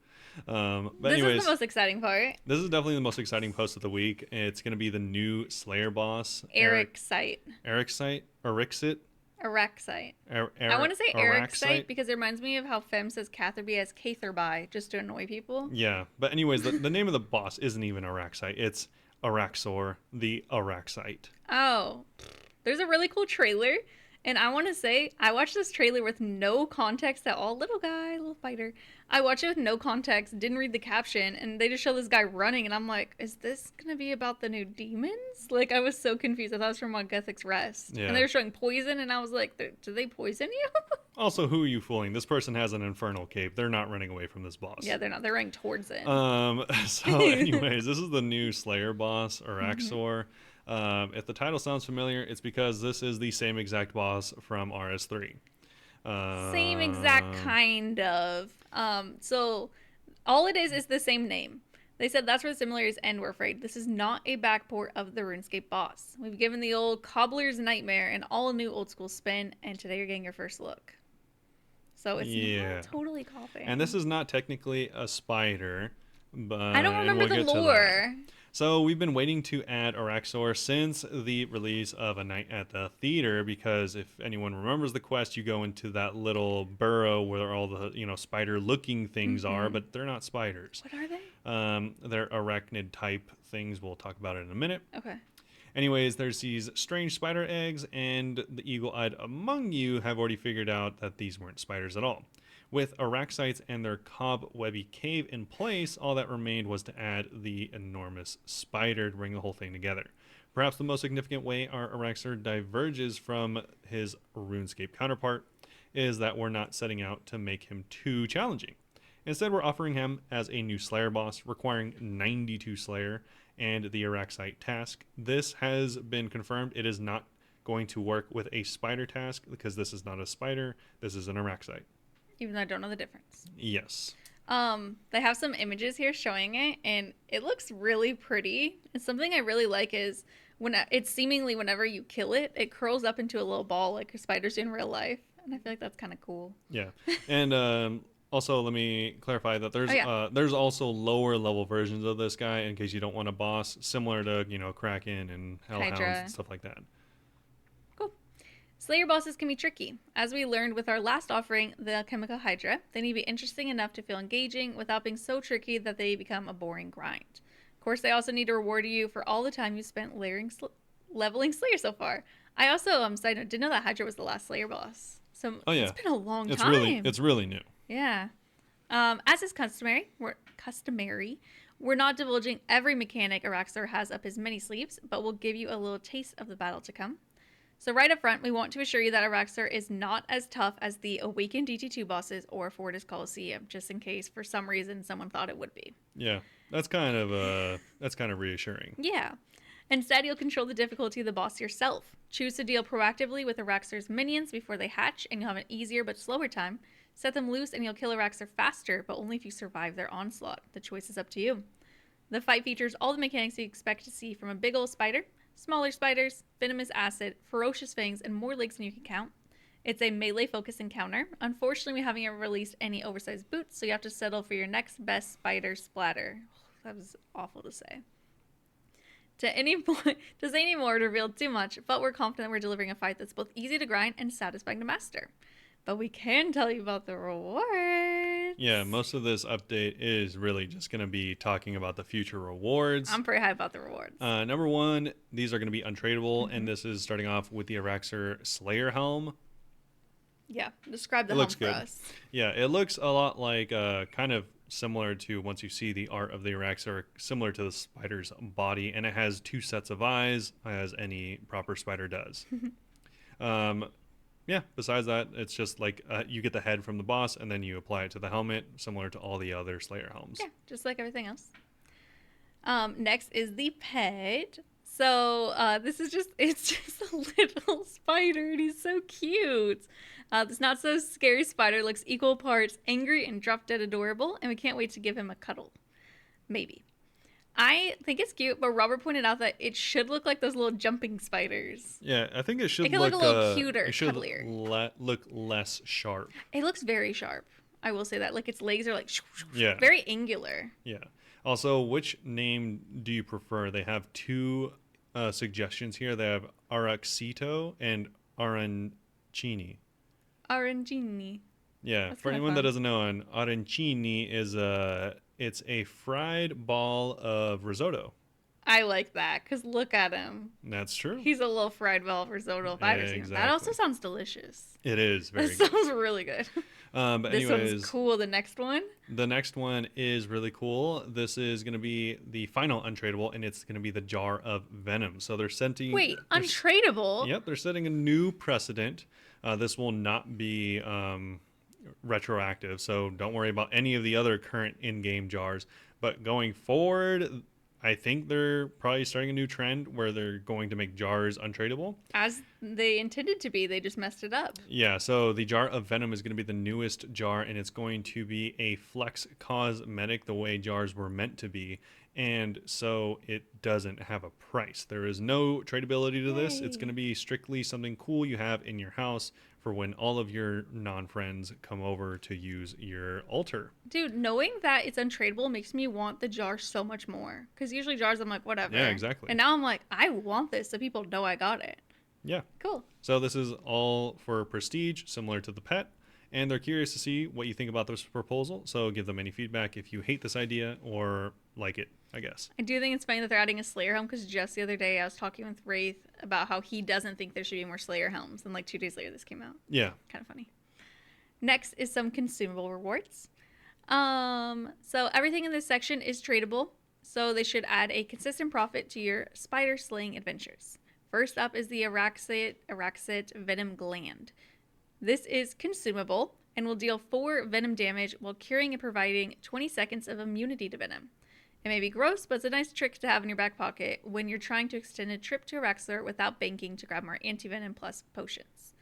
But This anyways, is the most exciting part. this is definitely the most exciting post of the week. It's going to be the new Slayer boss, Araxxor. Araxxor, Araxxor. Araxxor. I want to say Araxxor. Araxxor because it reminds me of how Fem says Catherby as Catherby just to annoy people. Yeah, but anyways, the name of the boss isn't even Araxxor. It's Araxxor, the Araxxor. Oh, there's a really cool trailer. And I want to say, I watched this trailer with no context at all. Little guy, little fighter. I watched it with no context, didn't read the caption, and they just show this guy running, and I'm like, is this going to be about the new demons? Like, I was so confused. I thought it was from Gethic's Rest. Yeah. And they were showing poison, and I was like, do they poison you? Also, who are you fooling? This person has an infernal cape. They're not running away from this boss. Yeah, they're not. They're running towards it. So anyways, this is the new Slayer boss, Araxxor. If the title sounds familiar, it's because this is the same exact boss from RS3. Same exact kind of. So all it is the same name. They said that's where the similarities end, we're afraid. This is not a backport of the RuneScape boss. We've given the old Cobbler's Nightmare an all-new old-school spin, and today you're getting your first look. So it's not totally copying. And this is not technically a spider, but I don't remember the lore. So we've been waiting to add Araxxor since the release of A Night at the Theater, because if anyone remembers the quest, you go into that little burrow where all the spider-looking things are, but they're not spiders. What are they? They're arachnid type things. We'll talk about it in a minute. Okay. Anyways, there's these strange spider eggs, and the eagle-eyed among you have already figured out that these weren't spiders at all. With Araxxites and their cobwebby cave in place, all that remained was to add the enormous spider to bring the whole thing together. Perhaps the most significant way our Araxxor diverges from his RuneScape counterpart is that we're not setting out to make him too challenging. Instead, we're offering him as a new Slayer boss, requiring 92 Slayer and the Araxxite task. This has been confirmed. It is not going to work with a spider task because this is not a spider. This is an Araxxite. Even though I don't know the difference. Yes. They have some images here showing it, and it looks really pretty. And something I really like is when it's seemingly whenever you kill it, it curls up into a little ball like spiders do in real life, and I feel like that's kind of cool. Yeah, and also let me clarify that there's also lower level versions of this guy in case you don't want a boss similar to Kraken and Hellhounds and stuff like that. Slayer bosses can be tricky. As we learned with our last offering, the Alchemical Hydra, they need to be interesting enough to feel engaging without being so tricky that they become a boring grind. Of course, they also need to reward you for all the time you spent leveling Slayer so far. I also, side note, didn't know that Hydra was the last Slayer boss. So it's been a long time. It's really new. Yeah. As is customary, we're not divulging every mechanic Araxxor has up his many sleeves, but we'll give you a little taste of the battle to come. So right up front, we want to assure you that Araxxor is not as tough as the Awakened DT2 bosses or Fortis Coliseum, just in case for some reason someone thought it would be. Yeah, that's kind of reassuring. Yeah. Instead, you'll control the difficulty of the boss yourself. Choose to deal proactively with Araxxor's minions before they hatch, and you'll have an easier but slower time. Set them loose, and you'll kill Araxxor faster, but only if you survive their onslaught. The choice is up to you. The fight features all the mechanics you expect to see from a big old spider, smaller spiders, venomous acid, ferocious fangs, and more legs than you can count. It's a melee-focused encounter. Unfortunately, we haven't yet released any oversized boots, so you have to settle for your next best spider splatter. That was awful to say. To say any more would reveal too much, but we're confident we're delivering a fight that's both easy to grind and satisfying to master. But we can tell you about the rewards. Yeah, most of this update is really just going to be talking about the future rewards. I'm pretty high about the rewards. Number one, these are going to be untradeable, and this is starting off with the Araxxor Slayer Helm. Yeah, describe the helm for us. Yeah, it looks a lot like kind of similar to, once you see the art of the Araxxor, similar to the spider's body, and it has two sets of eyes, as any proper spider does. Yeah, besides that, it's just like you get the head from the boss and then you apply it to the helmet, similar to all the other Slayer helms. Yeah, just like everything else. Next is the pet. So this is it's just a little spider, and he's so cute. This not so scary spider looks equal parts angry and drop dead adorable, and we can't wait to give him a cuddle. Maybe. I think it's cute, but Robert pointed out that it should look like those little jumping spiders. Yeah, I think it should It could look look a little cuter, it should cuddlier. look less sharp. It looks very sharp. I will say that. Like its legs are like Yeah. very angular. Yeah. Also, which name do you prefer? They have two suggestions here. They have Araxxito and Arancini. Arancini. Yeah, That's for kinda anyone that fun. doesn't know, an arancini is it's a fried ball of risotto. I like that because look at him. That's true. He's a little fried ball risotto if I've ever seen him. That also Exactly. sounds delicious. It is very That good. sounds really good. But This anyways, one's cool. The next one. the next one is really cool. This is going to be the final untradeable, and it's going to be the jar of venom. So they're setting. Wait, they're untradeable? Yep, they're setting a new precedent. This will not be retroactive, so don't worry about any of the other current in-game jars. But going forward, I think they're probably starting a new trend where they're going to make jars untradeable. As they intended to be, they just messed it up. Yeah, so the jar of venom is going to be the newest jar, and it's going to be a flex cosmetic the way jars were meant to be. And so it doesn't have a price. There is no tradability to this. It's Yay. going to be strictly something cool you have in your house for when all of your non-friends come over to use your altar. Dude, knowing that it's untradeable makes me want the jar so much more. Because usually jars, I'm like, whatever. Yeah, exactly. And now I'm like, I want this so people know I got it. Yeah. Cool. So this is all for prestige, similar to the pet. And they're curious to see what you think about this proposal. So give them any feedback if you hate this idea or like it, I guess. I do think it's funny that they're adding a Slayer helm because just the other day I was talking with Wraith about how he doesn't think there should be more Slayer helms. And like 2 days later, this came out. Yeah. Kind of funny. Next is some consumable rewards. So everything in this section is tradable. So they should add a consistent profit to your spider slaying adventures. First up is the Araxxor Venom Gland. This is consumable and will deal 4 venom damage while curing and providing 20 seconds of immunity to venom. It may be gross, but it's a nice trick to have in your back pocket when you're trying to extend a trip to Araxxor without banking to grab more anti-venom plus potions.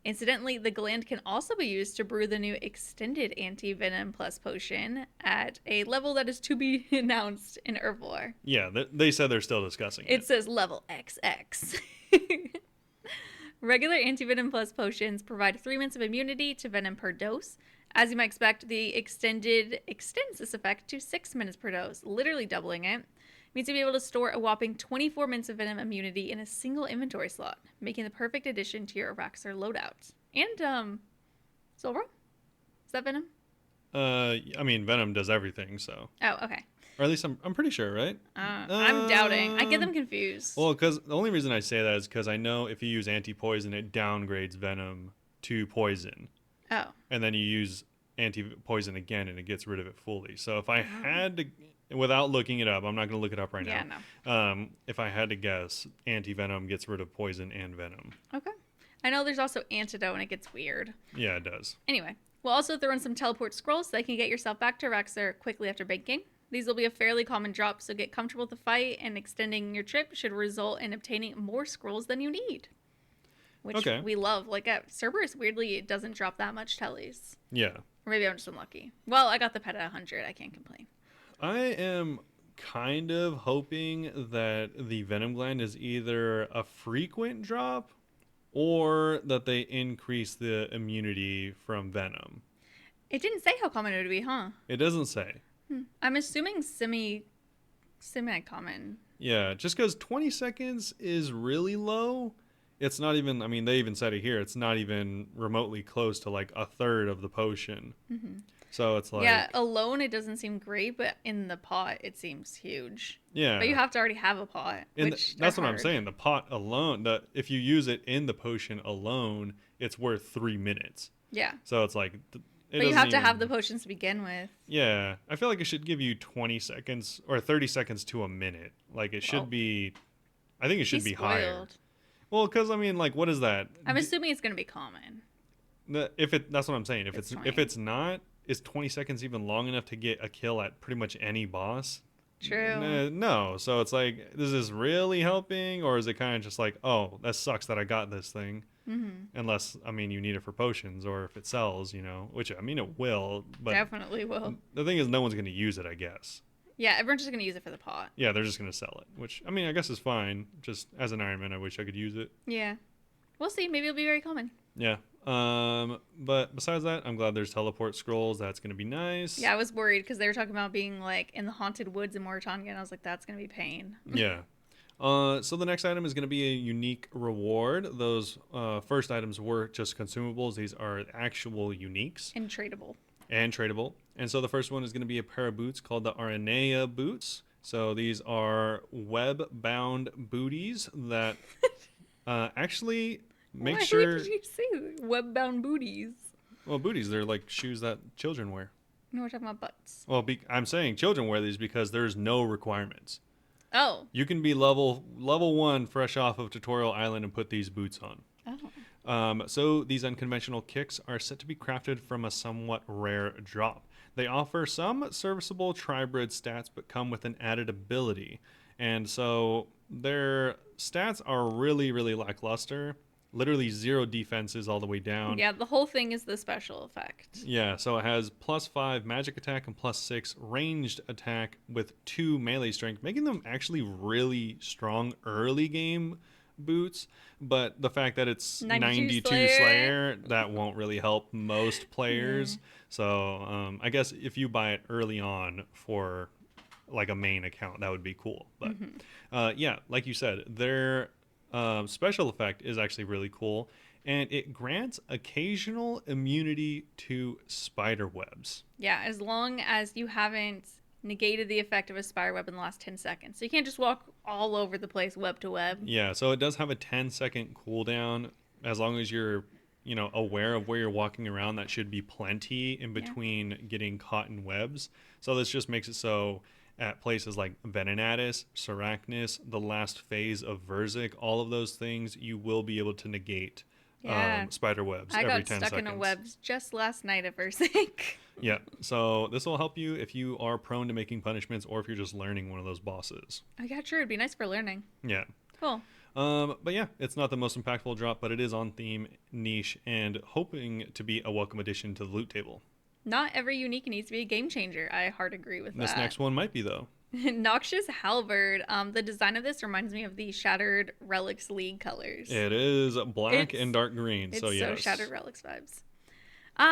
Incidentally, the gland can also be used to brew the new extended anti-venom plus potion at a level that is to be announced in Herbivore. Yeah, they said they're still discussing It says level XX. Regular anti-venom plus potions provide 3 minutes of immunity to venom per dose. As you might expect, the extended extends this effect to 6 minutes per dose, literally doubling it. Means you'll be able to store a whopping 24 minutes of venom immunity in a single inventory slot, making the perfect addition to your Araxxor loadout. And, Silver? Is that venom? I mean, venom does everything, so. Oh, okay. Or at least I'm pretty sure, right? I'm doubting. I get them confused. Well, because the only reason I say that is because I know if you use anti-poison, it downgrades venom to poison. Oh. And then you use anti-poison again, and it gets rid of it fully. So if I had to, without looking it up, I'm not going to look it up right Yeah, now. no. If I had to guess, anti-venom gets rid of poison and venom. Okay. I know there's also antidote, and it gets weird. Yeah, it does. Anyway, we'll also throw in some teleport scrolls so that you can get yourself back to Araxxor quickly after banking. These will be a fairly common drop, so get comfortable with the fight, and extending your trip should result in obtaining more scrolls than you need. Which we love. Like at Cerberus, weirdly, it doesn't drop that much tellies. Yeah. Or maybe I'm just unlucky. Well, I got the pet at 100. I can't complain. I am kind of hoping that the venom gland is either a frequent drop or that they increase the immunity from venom. It didn't say how common it would be, huh? It doesn't say. I'm assuming semi-common. Yeah, just because 20 seconds is really low. It's not even, I mean, they even said it here. It's not even remotely close to like a third of the potion. Mm-hmm. So it's like. Yeah, alone it doesn't seem great, but in the pot it seems huge. Yeah. But you have to already have a pot. That's what I'm saying. The pot alone, if you use it in the potion alone, it's worth 3 minutes. Yeah. So it's like. But you have to have the potions to begin with. Yeah. I feel like it should give you 20 seconds or 30 seconds to a minute. Like it should be. I think it should be higher. Well, because I mean, like, what is that? I'm assuming it's gonna be common. That's what I'm saying. If It's if 20. it's not, is 20 seconds even long enough to get a kill at pretty much any boss? True. No. So it's like, is this really helping, or is it kind of just like, oh, that sucks that I got this thing? Mm-hmm. Unless, I mean, you need it for potions, or if it sells, which I mean it will. But Definitely will. the thing is, no one's going to use it, I guess. Yeah, everyone's just gonna use it for the pot. Yeah, they're just going to sell it, which I mean, I guess is fine. Just as an Iron Man, I wish I could use it. Yeah. We'll see. Maybe it'll be very common. Yeah. But besides that, I'm glad there's teleport scrolls. That's gonna be nice. Yeah, I was worried because they were talking about being like in the haunted woods in Mauritania, and I was like, that's gonna be pain. Yeah. So the next item is going to be a unique reward. Those first items were just consumables. These are actual uniques. And tradable. And tradable. And so the first one is going to be a pair of boots called the Aranea boots. So these are web-bound booties that actually make sure... Why did you say web-bound booties? Well, booties, they're like shoes that children wear. No, we're talking about butts. Well, I'm saying children wear these because there's no requirements. Oh. You can be level 1 fresh off of Tutorial Island and put these boots on. Oh. So these unconventional kicks are set to be crafted from a somewhat rare drop. They offer some serviceable tribrid stats, but come with an added ability. And so their stats are really, really lackluster. Literally 0 defenses all the way down. Yeah, the whole thing is the special effect. Yeah, so it has +5 magic attack and +6 ranged attack with 2 melee strength, making them actually really strong early game boots. But the fact that it's 92 Slayer, that won't really help most players. So I guess if you buy it early on for like a main account, that would be cool. But yeah, like you said, their special effect is actually really cool, and it grants occasional immunity to spider webs. Yeah, as long as you haven't negated the effect of a spider web in the last 10 seconds. So you can't just walk all over the place web to web. Yeah, so it does have a 10-second cooldown. As long as you're, aware of where you're walking around, that should be plenty in between getting caught in webs. So this just makes it so at places like Venenatis, Sarachnis, the last phase of Verzik, all of those things, you will be able to negate spider webs every 10 seconds. I got stuck in a webs just last night at Verzik. Yeah, so this will help you if you are prone to making punishments or if you're just learning one of those bosses. Oh yeah, true. It'd be nice for learning. Yeah. Cool. But yeah, it's not the most impactful drop, but it is on theme, niche, and hoping to be a welcome addition to the loot table. Not every unique needs to be a game changer. I hard agree with that. This next one might be, though. Noxious Halberd. The design of this reminds me of the Shattered Relics League colors. It is black and dark green, so yes. It's so Shattered Relics vibes.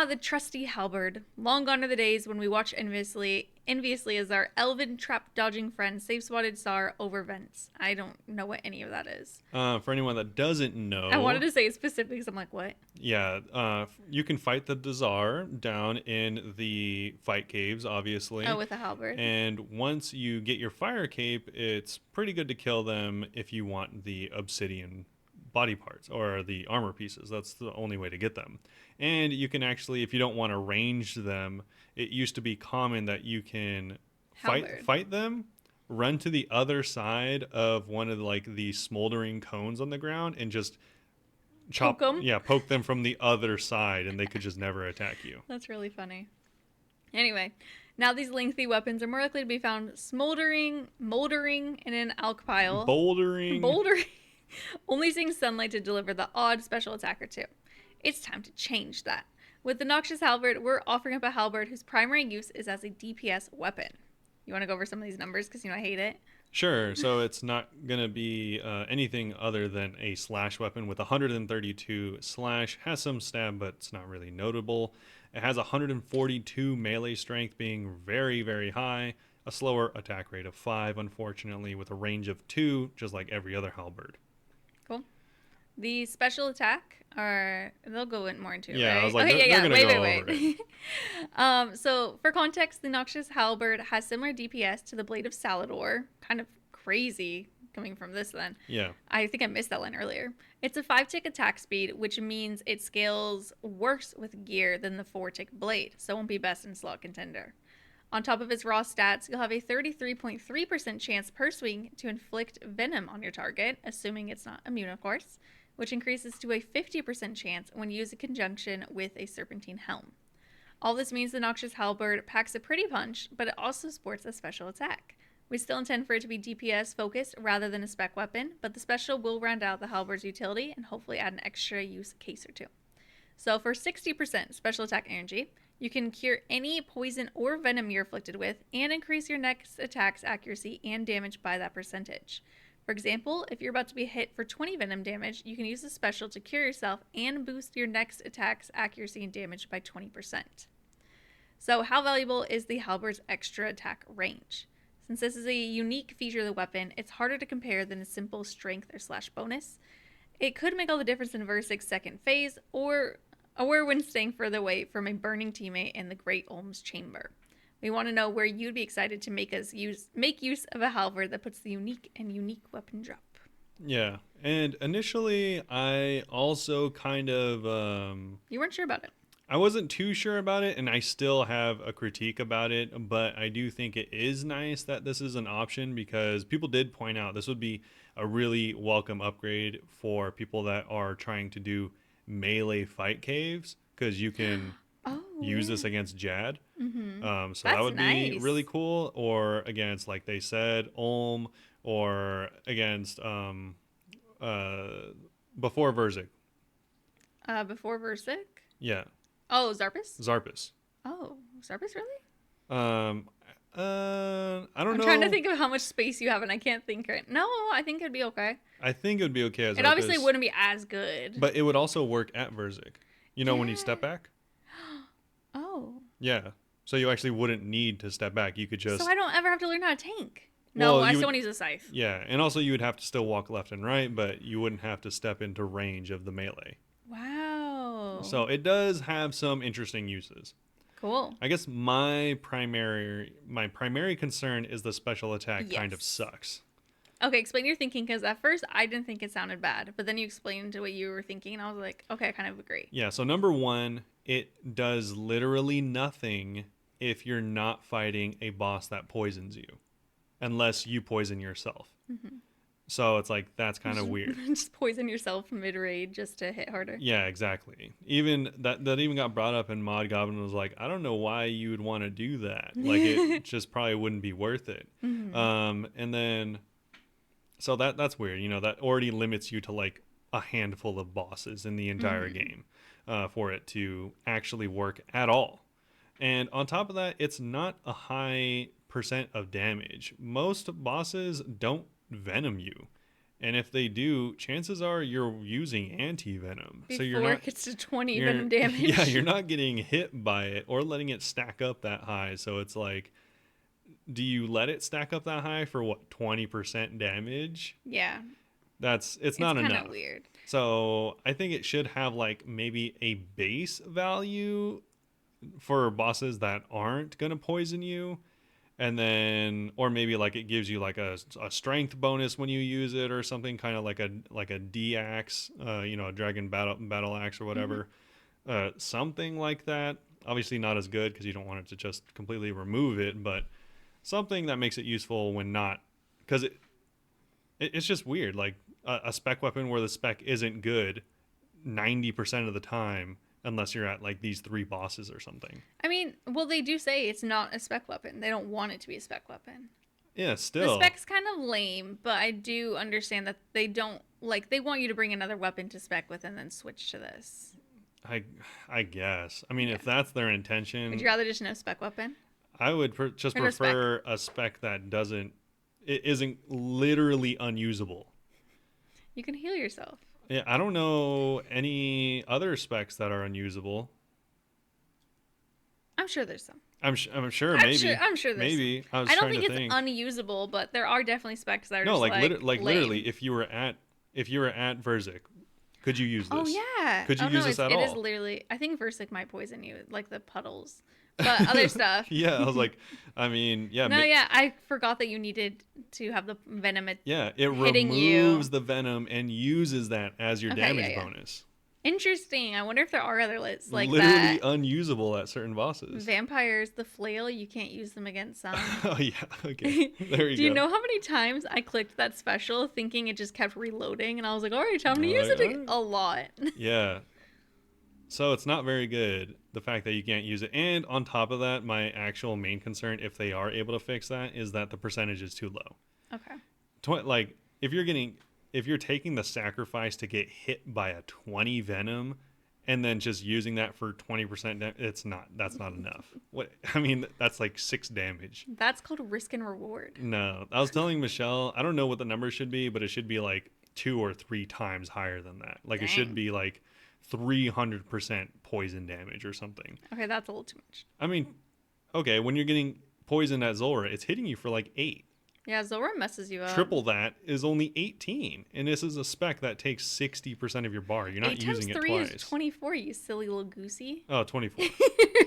The trusty halberd. Long gone are the days when we watch enviously as our elven trap dodging friend safe spotted Tsar over vents. I don't know what any of that is. For anyone that doesn't know, I wanted to say it specifically because I'm like, what? Yeah, you can fight the Tsar down in the fight caves, obviously. Oh, with a halberd. And once you get your fire cape, it's pretty good to kill them if you want the obsidian body parts or the armor pieces. That's the only way to get them. And you can actually, if you don't want to range them, it used to be common that you can fight them, run to the other side of one of the smoldering cones on the ground and just poke them from the other side, and they could just never attack you. That's really funny. Anyway, now these lengthy weapons are more likely to be found moldering in an alk pile. Bouldering. Only seeing sunlight to deliver the odd special attack or two. It's time to change that. With the Noxious Halberd, we're offering up a halberd whose primary use is as a DPS weapon. You want to go over some of these numbers because I hate it? Sure. So it's not going to be anything other than a slash weapon with 132 slash. Has some stab, but it's not really notable. It has 142 melee strength, being very, very high. A slower attack rate of 5, unfortunately, with a range of 2, just like every other halberd. Cool. The special attack they'll go more into it, yeah, right? I was like, they're gonna go over it. So for context, the Noxious Halberd has similar DPS to the Blade of Salador. Kind of crazy coming from this then. Yeah. I think I missed that line earlier. It's a 5-tick attack speed, which means it scales worse with gear than the 4-tick blade, so it won't be best in slot contender. On top of its raw stats, you'll have a 33.3% chance per swing to inflict venom on your target, assuming it's not immune, of course, which increases to a 50% chance when used in conjunction with a serpentine helm. All this means the Noxious Halberd packs a pretty punch, but it also sports a special attack. We still intend for it to be DPS focused rather than a spec weapon, but the special will round out the Halberd's utility and hopefully add an extra use case or two. So for 60% special attack energy, you can cure any poison or venom you're afflicted with and increase your next attack's accuracy and damage by that percentage. For example, if you're about to be hit for 20 venom damage, you can use the special to cure yourself and boost your next attack's accuracy and damage by 20%. So how valuable is the Halberd's extra attack range? Since this is a unique feature of the weapon, it's harder to compare than a simple strength or slash bonus. It could make all the difference in Versic's second phase, or when staying further away from a burning teammate in the Great Olm's Chamber. We want to know where you'd be excited to make use of a halberd that puts the unique weapon drop. Yeah, and initially I also kind of you weren't sure about it. I wasn't too sure about it, and I still have a critique about it, but I do think it is nice that this is an option because people did point out this would be a really welcome upgrade for people that are trying to do melee fight caves, because you can use this against Jad. Mm-hmm. So That's that would nice. be really cool. Or against, like they said, Olm, or against before Verzik. Before Versic? Yeah. Oh, Zarpus? Zarpus. Oh, Zarpus really? I don't know. I'm trying to think of how much space you have, and I can't think right. No, I think it'd be okay. I think it would be okay as it Zarpus, obviously wouldn't be as good. but it would also work at Verzik. You know, when you step back? Oh. Yeah. So you actually wouldn't need to step back. You could just... So I don't ever have to learn how to tank. No, Well, I you still would- want to use a scythe. Yeah, and also you would have to still walk left and right, but you wouldn't have to step into range of the melee. Wow. So it does have some interesting uses. Cool. I guess my primary concern is the special attack kind of Yes. sucks. Okay, explain your thinking, because at first I didn't think it sounded bad, but then you explained what you were thinking, and I was like, okay, I kind of agree. Yeah, so number one, it does literally nothing if you're not fighting a boss that poisons you, unless you poison yourself. Mm-hmm. So it's like, that's kind of weird. Just poison yourself mid-raid just to hit harder. Yeah, exactly. Even that even got brought up in Mod Goblin, was like, I don't know why you would want to do that. Like, it just probably wouldn't be worth it. Mm-hmm. And then, so that's weird. You know, that already limits you to like a handful of bosses in the entire game for it to actually work at all. And on top of that, it's not a high percent of damage. Most bosses don't venom you, and if they do, chances are you're using anti-venom. Before So you're not, it gets to 20 venom damage. Yeah, you're not getting hit by it or letting it stack up that high. So it's like, do you let it stack up that high for what, 20% damage? Yeah. It's not enough. It's kind of weird. So I think it should have like maybe a base value for bosses that aren't gonna poison you. And then, or maybe like it gives you like a strength bonus when you use it, or something, kind of like a D axe, you know, a dragon battle axe or whatever, something like that. Obviously not as good because you don't want it to just completely remove it, but something that makes it useful when not, because it's just weird. Like a spec weapon where the spec isn't good 90% of the time, unless you're at like these 3 bosses or something. I mean, well, they do say it's not a spec weapon. They don't want it to be a spec weapon. Yeah, still. The spec's kind of lame, but I do understand that they don't, like, they want you to bring another weapon to spec with and then switch to this. I guess. I mean, if that's their intention, Would you rather just no spec weapon? I would just Or no prefer a spec that isn't literally unusable. You can heal yourself. Yeah, I don't know any other specs that are unusable. I'm sure there's some. I'm sure I'm maybe. sure there's maybe. some. I don't think it's unusable, but there are definitely specs that are no, just like lame. literally, if you were at Verzik, could you use this? Oh yeah. Could you use this at all? It is literally. I think Versic might poison you, like the puddles, but other stuff. Yeah, I was like, I mean, yeah. No, yeah, I forgot that you needed to have the venom. Yeah, it hitting removes you. the venom and uses that as your Okay, damage yeah. bonus. Interesting. I wonder if there are other lists like Literally that. unusable at certain bosses. Vampires, the flail, you can't use them against some. Oh yeah, okay. There you Do you go. know how many times I clicked that special thinking it just kept reloading and I was like, all right, time to use Like, it all right. a lot. Yeah. So it's not very good, the fact that you can't use it. And on top of that, my actual main concern, if they are able to fix that, is that the percentage is too low. Okay. Like, if you're taking the sacrifice to get hit by a 20 venom and then just using that for 20%, that's not enough. What, I mean, that's like 6 damage. That's called risk and reward. No, I was telling Michelle, I don't know what the number should be, but it should be like 2 or 3 times higher than that. Like, it should Dang. be like 300% poison damage or something. Okay, that's a little too much. I mean, okay, when you're getting poisoned at Zora, it's hitting you for like 8. Yeah, Zora messes you up. Triple that is only 18, and this is a spec that takes 60% of your bar. You're not 8 using times it 3 twice. is 24, you silly little goosey. Oh, 24.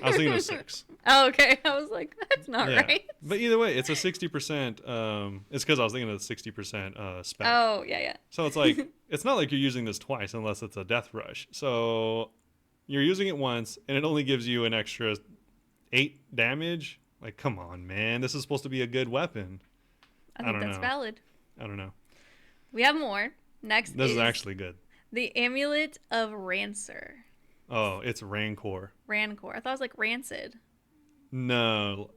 I was thinking of 6. Oh, okay. I was like, that's not Yeah. right. But either way, it's a 60%. It's because I was thinking of the 60% spec. Oh, yeah, yeah. So it's like, it's not like you're using this twice unless it's a death rush. So you're using it once, and it only gives you an extra 8 damage. Like, come on, man. This is supposed to be a good weapon. I think don't that's know. valid. I don't know. We have more. Next This is actually good. the Amulet of Rancer. Oh, it's Rancor. Rancor. I thought it was like Rancid. No,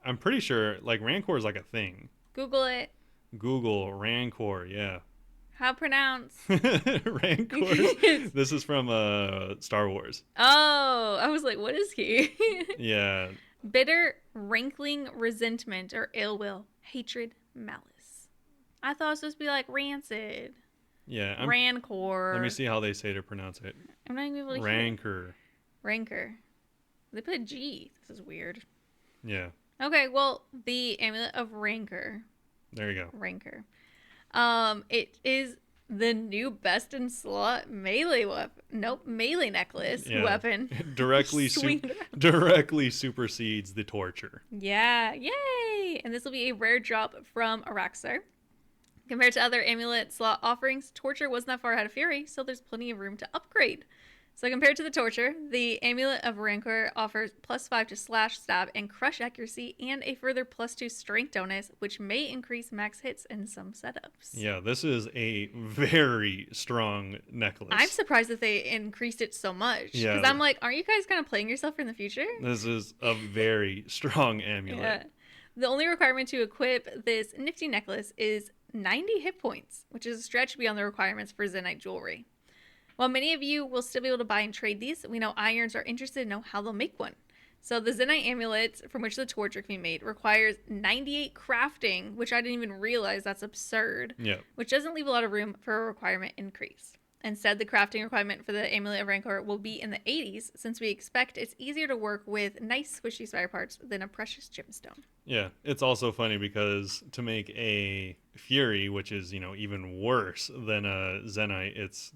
I'm pretty sure, like, Rancor is like a thing. Google it. Google Rancor, yeah. How pronounced? Rancor. This is from Star Wars. Oh, I was like, what is he? Yeah. Bitter, rankling resentment or ill will, hatred, malice. I thought it was supposed to be like rancid. Yeah. Rancor. Let me see how they say to pronounce it. I'm not even able to hear. Rancor. Rancor. They put a G. This is weird. Yeah. Okay, well, the Amulet of Rancor. There you go. Rancor. It is the new best in slot melee weapon. Nope, melee necklace weapon. Directly directly supersedes the torture. Yeah, yay! And this will be a rare drop from Araxxor. Compared to other amulet slot offerings, Torture wasn't that far ahead of Fury, so there's plenty of room to upgrade. So compared to the Torture, the Amulet of Rancor offers +5 to slash, stab, and crush accuracy, and a further +2 strength bonus, which may increase max hits in some setups. Yeah, this is a very strong necklace. I'm surprised that they increased it so much. Yeah. Because I'm like, aren't you guys kind of playing yourself in the future? This is a very strong amulet. Yeah. The only requirement to equip this nifty necklace is 90 hit points, which is a stretch beyond the requirements for Zenyte jewelry. While many of you will still be able to buy and trade these, we know Irons are interested to know how they'll make one. So the Zenyte amulet, from which the torture can be made, requires 98 crafting, which I didn't even realize that's absurd. Yeah. Which doesn't leave a lot of room for a requirement increase. Instead, the crafting requirement for the Amulet of Rancor will be in the 80s, since we expect it's easier to work with nice squishy spire parts than a precious gemstone. Yeah, it's also funny because to make a Fury, which is, even worse than a Zenyte, it's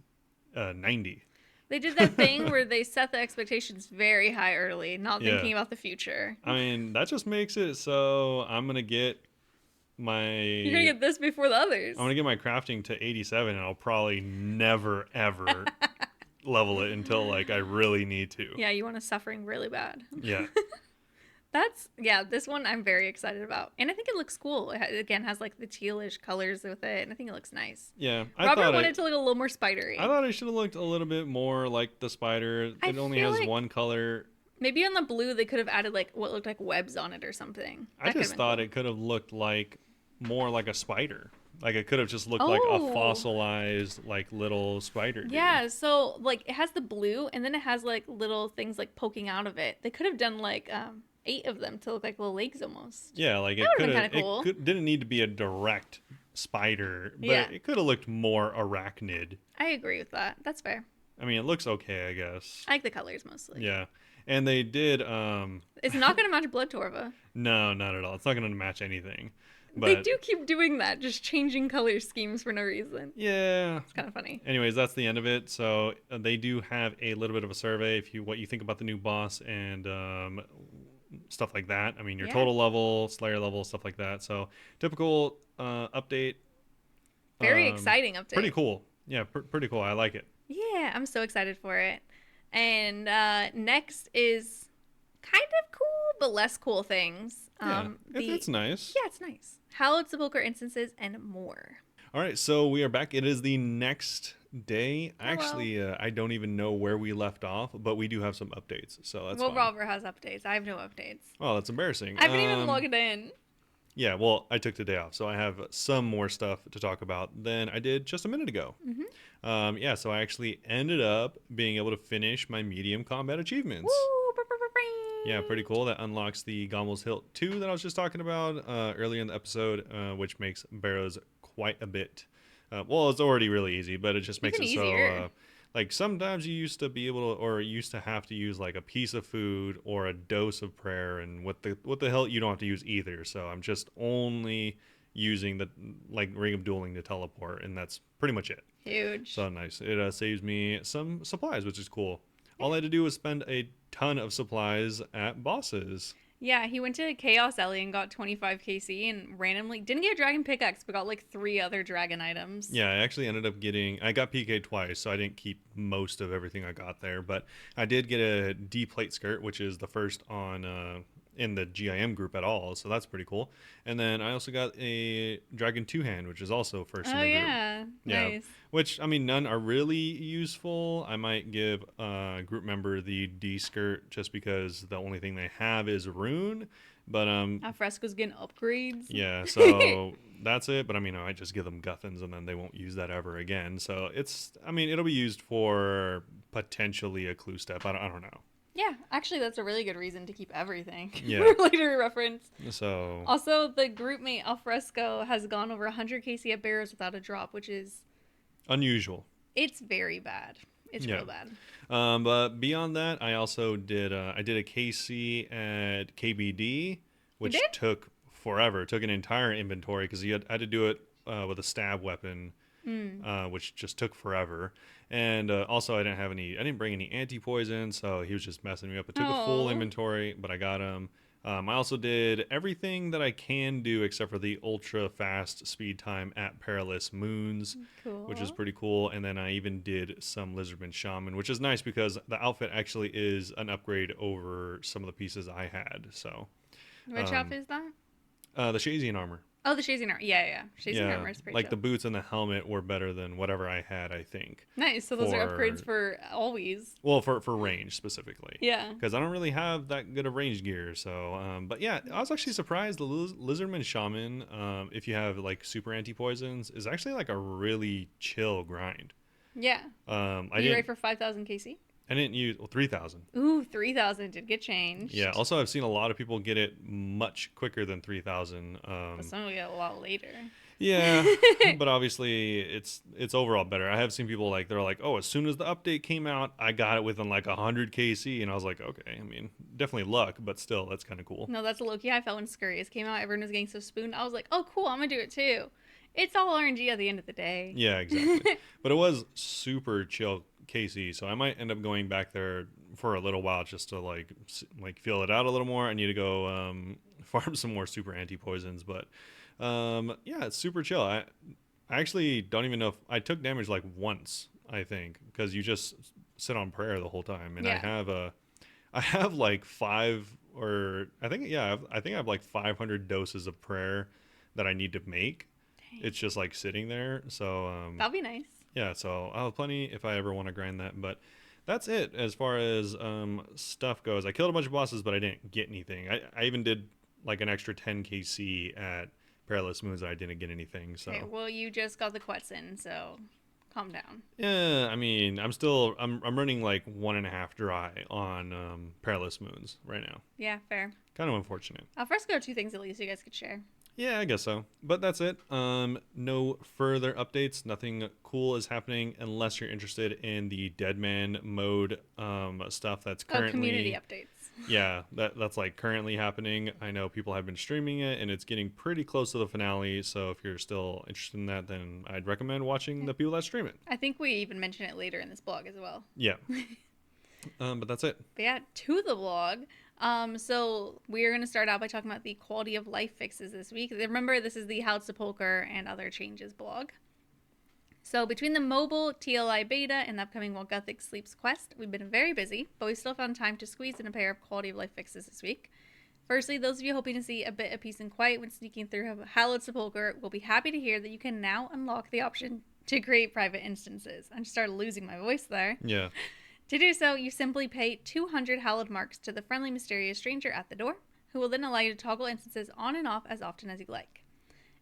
90. They did that thing where they set the expectations very high early, not thinking about the future. I mean, that just makes it so I'm going to get You're going to get this before the others. I'm going to get my crafting to 87, and I'll probably never, ever level it until, I really need to. Yeah, you want a suffering really bad. Yeah. This one I'm very excited about. And I think it looks cool. It, again, has, the tealish colors with it, and I think it looks nice. Yeah. Robert wanted to look a little more spidery. I thought it should have looked a little bit more like the spider. It only has one color. Maybe on the blue they could have added, what looked like webs on it or something. I just thought it could have looked more like a spider. It could have just looked like a fossilized, little spider. Dude. Yeah, so, it has the blue, and then it has, little things, poking out of it. They could have done, 8 of them to look like little legs almost. Yeah, it could have been cool. Didn't need to be a direct spider, but it could have looked more arachnid. I agree with that. That's fair. I mean, it looks okay, I guess. I like the colors mostly. Yeah. And they did It's not going to match Blood Torva. No, not at all. It's not going to match anything. But they do keep doing that, just changing color schemes for no reason. Yeah. It's kind of funny. Anyways, that's the end of it. So they do have a little bit of a survey what you think about the new boss and stuff like that. I mean, your total level, Slayer level, stuff like that. So typical update. Very exciting update. Pretty cool. Yeah, pretty cool. I like it. Yeah, I'm so excited for it. And next is kind of cool, but less cool things. Yeah, it's nice. Yeah, it's nice. Hallowed Sepulchre instances and more. All right, so we are back. It is the next day. Hello. Actually, I don't even know where we left off, but we do have some updates, so that's Well, fine. Robert has updates. I have no updates. Oh, that's embarrassing. I haven't even logged in. Yeah, well, I took the day off, so I have some more stuff to talk about than I did just a minute ago. Yeah, so I actually ended up being able to finish my medium combat achievements. Woo! Yeah, pretty cool. That unlocks the Gommel's Hilt 2 that I was just talking about earlier in the episode, which makes Barrows quite a bit. Well, it's already really easy, but it just makes Even it so. easier. Like sometimes you used to be able to, or used to have to use like a piece of food or a dose of prayer, and with the hilt you don't have to use either. So I'm just only using the like Ring of Dueling to teleport, and that's pretty much it. Huge. So nice. It saves me some supplies, which is cool. All I had to do was spend a ton of supplies at bosses. Yeah, he went to Chaos Alley and got 25 KC and randomly didn't get a dragon pickaxe, but got like 3 other dragon items. Yeah, I actually ended up getting. I got PK twice, so I didn't keep most of everything I got there. But I did get a D plate skirt, which is the first on in the GIM group at all. So that's pretty cool. And then I also got a Dragon Two Hand, which is also first in Oh the group. yeah, Yeah, nice. which I mean, none are really useful. I might give a group member the D skirt just because the only thing they have is rune. But Alfresco's getting upgrades. yeah, so that's it. But I mean, I just give them Guthans and then they won't use that ever again. So it's, I mean, it'll be used for potentially a clue step. I don't know. Yeah, actually, that's a really good reason to keep everything Yeah. for later reference. So Also, the group mate Alfresco has gone over 100 KC at Bears without a drop, which is unusual. it's very bad. It's Yeah. real bad. But beyond that, I also did I did a KC at KBD, which did? took forever. It took an entire inventory because I had to do it with a stab weapon, which just took forever. And also, I didn't bring any anti poison, so he was just messing me up. It took a full Oh. inventory, but I got him. I also did everything that I can do except for the ultra fast speed time at Perilous Moons, Cool. which is pretty cool. And then I even did some Lizardman Shaman, which is nice because the outfit actually is an upgrade over some of the pieces I had. So Which outfit is that? the Shazian armor. Oh, the Shazian armor. Yeah. Shazian Yeah, armor is pretty like chill. the boots and the helmet were better than whatever I had, I think. Nice. So those are upgrades for always. Well, for range specifically. Yeah. Because I don't really have that good of range gear. So, but yeah, I was actually surprised the Lizardman Shaman, if you have like super anti poisons, is actually like a really chill grind. Yeah. I You didn't. ready for 5,000 KC? I didn't use 3,000. Ooh, 3,000 did get changed. Yeah. Also, I've seen a lot of people get it much quicker than 3,000. But some will get a lot later. Yeah, but obviously it's overall better. I have seen people like they're like, oh, as soon as the update came out, I got it within like 100 KC, and I was like, okay, I mean, definitely luck, but still, that's kind of cool. No, that's a low-key. I felt when Scurrius came out, everyone was getting so spooned. I was like, oh, cool, I'm gonna do it too. It's all RNG at the end of the day. Yeah, exactly. But it was super chill KC, so I might end up going back there for a little while just to like feel it out a little more. I need to go farm some more super anti poisons, but yeah, it's super chill. I actually don't even know if I took damage like once. I think because you just sit on prayer the whole time, and Yeah. I have like I think I have like 500 doses of prayer that I need to make. Dang. It's just like sitting there. So That'll be nice. yeah, so I'll have plenty if I ever want to grind that. But that's it as far as stuff goes. I killed a bunch of bosses, but I didn't get anything. I even did like an extra 10 KC at Perilous Moons. I didn't get anything. So Okay, well, you just got the Quetzin, so calm down. yeah, I mean, I'm running like 1.5 dry on Perilous Moons right now. Yeah, fair. Kind of unfortunate. Alfresco are 2 things at least you guys could share. Yeah, I guess so. But that's it. No further updates. Nothing cool is happening unless you're interested in the Deadman mode stuff that's currently community updates. Yeah, that's like currently happening. I know people have been streaming it and it's getting pretty close to the finale. So if you're still interested in that, then I'd recommend watching the people that stream it. I think we even mention it later in this blog as well. Yeah. But that's it. But yeah, to the vlog. So we're going to start out by talking about the quality of life fixes this week. Remember, this is the Hallowed Sepulchre and other changes blog. So between the mobile TLI beta and the upcoming While Gothic Sleeps quest, we've been very busy, but we still found time to squeeze in a pair of quality of life fixes this week. Firstly, those of you hoping to see a bit of peace and quiet when sneaking through Hallowed Sepulchre will be happy to hear that you can now unlock the option to create private instances. I just started losing my voice there. Yeah. To do so, you simply pay 200 hallowed marks to the friendly, mysterious stranger at the door, who will then allow you to toggle instances on and off as often as you like.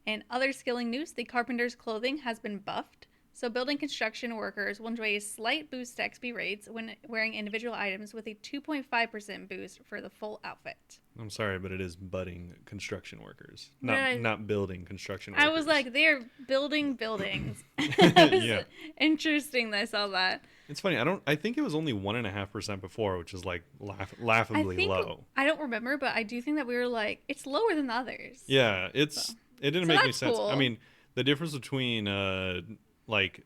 In other skilling news, the Carpenter's clothing has been buffed, so building construction workers will enjoy a slight boost to XP rates when wearing individual items with a 2.5% boost for the full outfit. I'm sorry, but it is budding construction workers, not building construction workers. I was like, they're building buildings. Yeah. Interesting that I saw that. It's funny. I think it was only 1.5% before, which is like laughably low. I don't remember, but I do think that we were like, it's lower than the others. Yeah, it didn't make any sense. Cool. I mean, the difference between like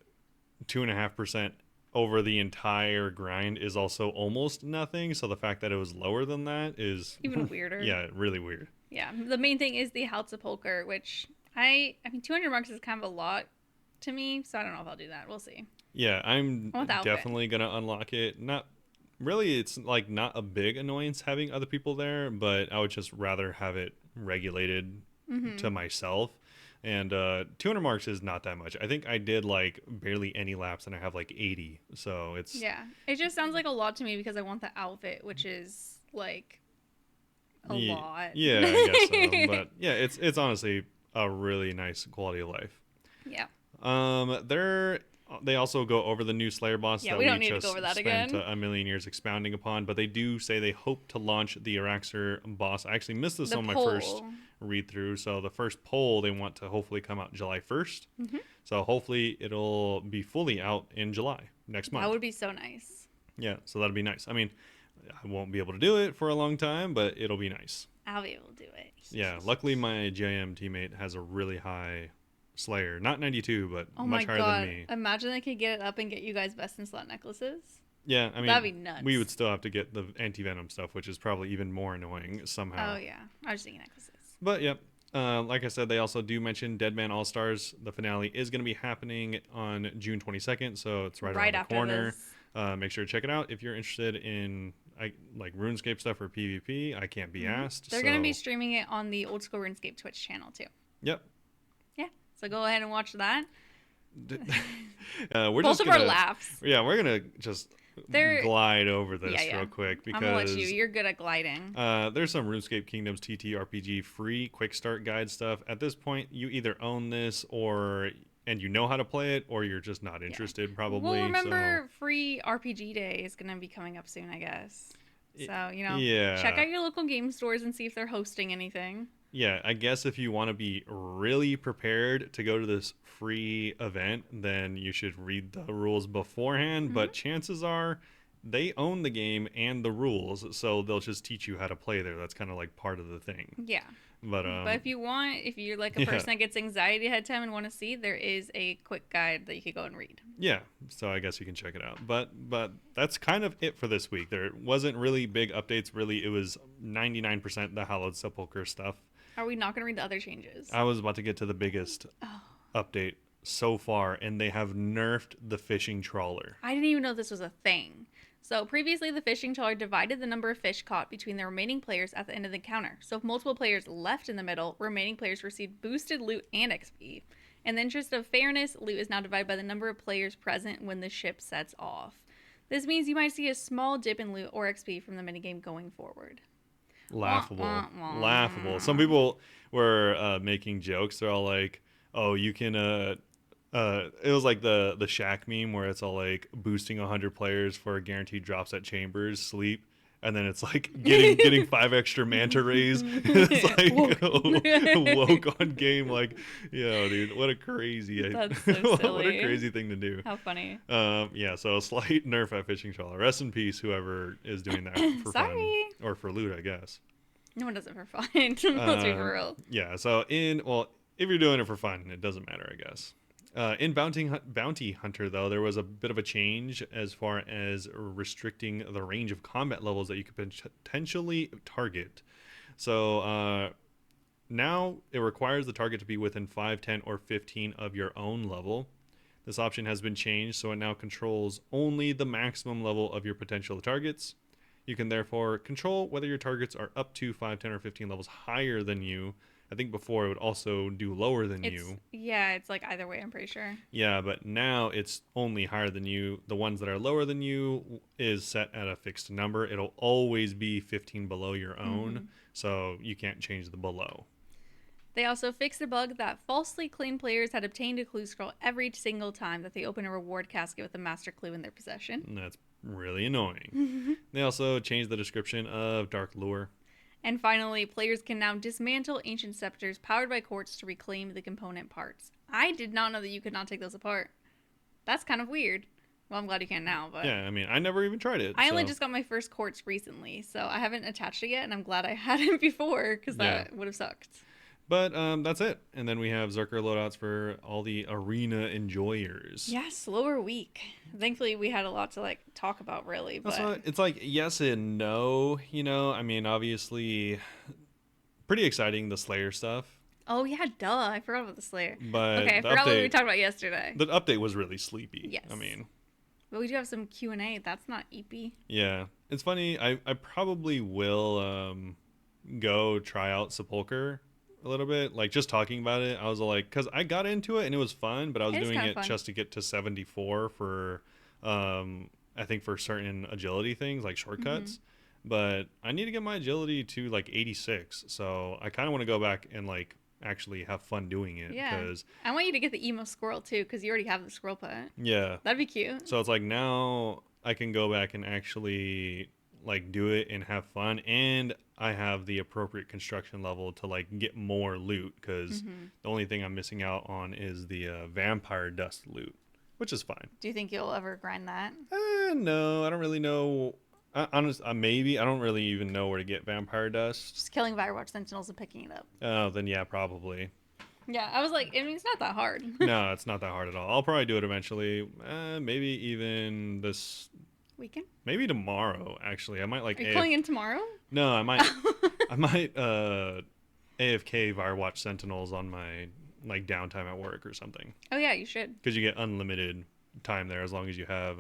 2.5% over the entire grind is also almost nothing. So the fact that it was lower than that is even weirder. Yeah, really weird. Yeah, the main thing is the Hallowed Sepulchre, which I mean, 200 marks is kind of a lot to me, so I don't know if I'll do that. We'll see. Yeah, I'm definitely gonna unlock it. Not really, it's like not a big annoyance having other people there, but I would just rather have it regulated to myself. And 200 marks is not that much. I think I did like barely any laps, and I have like 80. So it's it just sounds like a lot to me because I want the outfit, which is like a lot. Yeah, I guess so. But yeah, it's honestly a really nice quality of life. Yeah. They also go over the new Slayer boss that we don't we need just to go over that spent again. a million years expounding upon, but they do say they hope to launch the Araxxor boss. I actually missed this on my first read through. So the first poll, they want to hopefully come out July 1st. Mm-hmm. So hopefully it'll be fully out in July next month. That would be so nice. Yeah, so that'd be nice. I mean, I won't be able to do it for a long time, but it'll be nice. I'll be able to do it. Yeah, luckily my GIM teammate has a really high Slayer, not 92, but much higher than me. Imagine they could get it up and get you guys best in slot necklaces. Yeah, I mean, that'd be nuts. We would still have to get the anti-venom stuff, which is probably even more annoying somehow. Oh yeah, I was thinking necklaces. But yep, like I said, they also do mention Deadman All-Stars. The finale is going to be happening on June 22nd, so it's right around the corner. Make sure to check it out if you're interested in like RuneScape stuff or PvP. I can't be asked. They're going to be streaming it on the Old School RuneScape Twitch channel too. Yep. So go ahead and watch that. We're Both just of gonna, our laughs. Yeah, we're gonna just glide over this real quick because I'm gonna let you. You're good at gliding. There's some RuneScape Kingdoms TTRPG free quick start guide stuff. At this point, you either own this and you know how to play it, or you're just not interested. Probably. Well, remember, free RPG Day is gonna be coming up soon, I guess. So check out your local game stores and see if they're hosting anything. Yeah, I guess if you want to be really prepared to go to this free event, then you should read the rules beforehand. Mm-hmm. But chances are they own the game and the rules, so they'll just teach you how to play there. That's kind of like part of the thing. Yeah. But if you're like a person that gets anxiety ahead of time and want to see, there is a quick guide that you could go and read. Yeah, so I guess you can check it out. But that's kind of it for this week. There wasn't really big updates. Really, it was 99% the Hallowed Sepulchre stuff. Are we not going to read the other changes? I was about to get to the biggest update so far, and they have nerfed the fishing trawler. I didn't even know this was a thing. So previously, the fishing trawler divided the number of fish caught between the remaining players at the end of the encounter. So if multiple players left in the middle, remaining players received boosted loot and XP. In the interest of fairness, loot is now divided by the number of players present when the ship sets off. This means you might see a small dip in loot or XP from the minigame going forward. Laughable. Some people were making jokes. They're all like, "Oh, you can." It was like the Shaq meme where it's all like boosting 100 players for guaranteed drops at chambers, sleep, and then it's like getting 5 extra manta rays. It's like woke on game. Like, yo, dude, what a crazy. That's so silly. What a crazy thing to do. How funny. Yeah. So a slight nerf at fishing trawler. Rest in peace, whoever is doing that for fun or for loot, I guess. No one does it for fun. Let's be for real. Yeah. So if you're doing it for fun, it doesn't matter, I guess. In Bounty Hunter, though, there was a bit of a change as far as restricting the range of combat levels that you could potentially target. So now it requires the target to be within 5, 10, or 15 of your own level. This option has been changed, so it now controls only the maximum level of your potential targets. You can therefore control whether your targets are up to 5, 10, or 15 levels higher than you. I think before it would also do lower than you. Yeah, it's like either way, I'm pretty sure. Yeah, but now it's only higher than you. The ones that are lower than you is set at a fixed number. It'll always be 15 below your own, so you can't change the below. They also fixed a bug that falsely claimed players had obtained a clue scroll every single time that they open a reward casket with a master clue in their possession. And that's really annoying. They also changed the description of Dark Lure. And finally, players can now dismantle ancient scepters powered by quartz to reclaim the component parts. I did not know that you could not take those apart. That's kind of weird. Well, I'm glad you can now, but... Yeah, I mean, I never even tried it. I only just got my first quartz recently, so I haven't attached it yet, and I'm glad I had it before, because that would have sucked. But that's it. And then we have Zerker loadouts for all the arena enjoyers. Yeah, slower week. Thankfully, we had a lot to talk about, really. But it's like yes and no. You know, I mean, obviously, pretty exciting the Slayer stuff. Oh yeah, duh! I forgot about the Slayer. But okay, I forgot what we talked about yesterday. The update was really sleepy. Yes. I mean, but we do have some Q&A. That's not EP. Yeah, it's funny. I probably will go try out Sepulchre a little bit, like just talking about it. I was like, because I got into it and it was fun, but I was doing it just to get to 74 for I think for certain agility things like shortcuts. But I need to get my agility to like 86, so I kind of want to go back and like actually have fun doing it. Yeah, I want you to get the emo squirrel too, because you already have the squirrel pet. Yeah, that'd be cute. So it's like now I can go back and actually like do it and have fun, and I have the appropriate construction level to like get more loot, because the only thing I'm missing out on is the vampire dust loot, which is fine. Do you think you'll ever grind that? No, I don't really know. Maybe I don't really even know where to get vampire dust. Just killing Firewatch Sentinels and picking it up. Oh, then yeah, probably. Yeah, I was like, I mean, it's not that hard. No, it's not that hard at all. I'll probably do it eventually. Maybe even this weekend. Maybe tomorrow. Actually, I might like. Are you calling in tomorrow? No, I might. I might AFK Firewatch Sentinels on my like downtime at work or something. Oh yeah, you should. Because you get unlimited time there as long as you have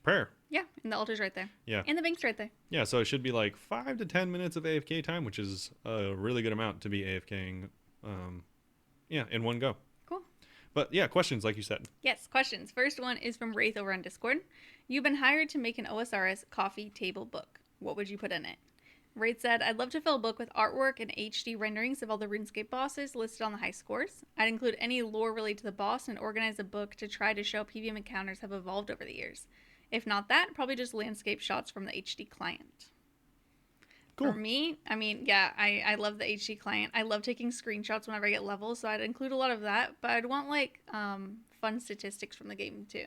prayer. Yeah, and the altar's right there. Yeah. And the bank's right there. Yeah, so it should be like 5 to 10 minutes of AFK time, which is a really good amount to be AFKing. In one go. Cool. But yeah, questions like you said. Yes, questions. First one is from Wraith over on Discord. You've been hired to make an OSRS coffee table book. What would you put in it? Wraith said, I'd love to fill a book with artwork and HD renderings of all the RuneScape bosses listed on the high scores. I'd include any lore related to the boss and organize a book to try to show PvM encounters have evolved over the years. If not that, probably just landscape shots from the HD client. Cool. For me, I mean, yeah, I love the HD client. I love taking screenshots whenever I get levels, so I'd include a lot of that, but I'd want like fun statistics from the game too.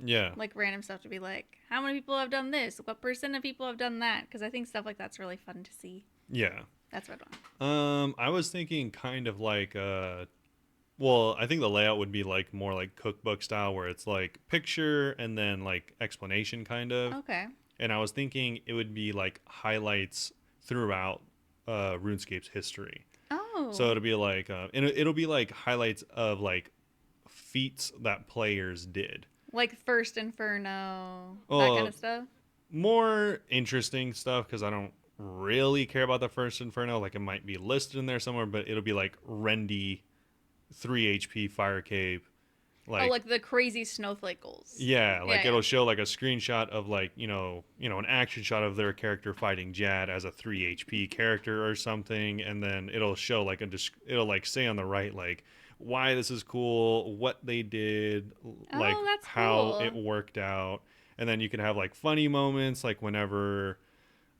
Yeah. Like random stuff to be like, how many people have done this? What percent of people have done that? Because I think stuff like that's really fun to see. Yeah. That's what I want. I was thinking kind of like well, I think the layout would be like more like cookbook style, where it's like picture and then like explanation kind of. Okay. And I was thinking it would be like highlights throughout RuneScape's history. Oh. So it'll be like it'll be like highlights of like feats that players did. Like First Inferno, that kind of stuff. More interesting stuff, because I don't really care about the First Inferno. Like it might be listed in there somewhere, but it'll be like Rendy 3 HP Fire Cape. Like the crazy snowflake goals. Yeah, it'll show like a screenshot of like, you know, an action shot of their character fighting Jad as a 3 HP character or something, and then it'll show like it'll like say on the right like why this is cool, what they did, like how it worked out. And then you can have like funny moments, like whenever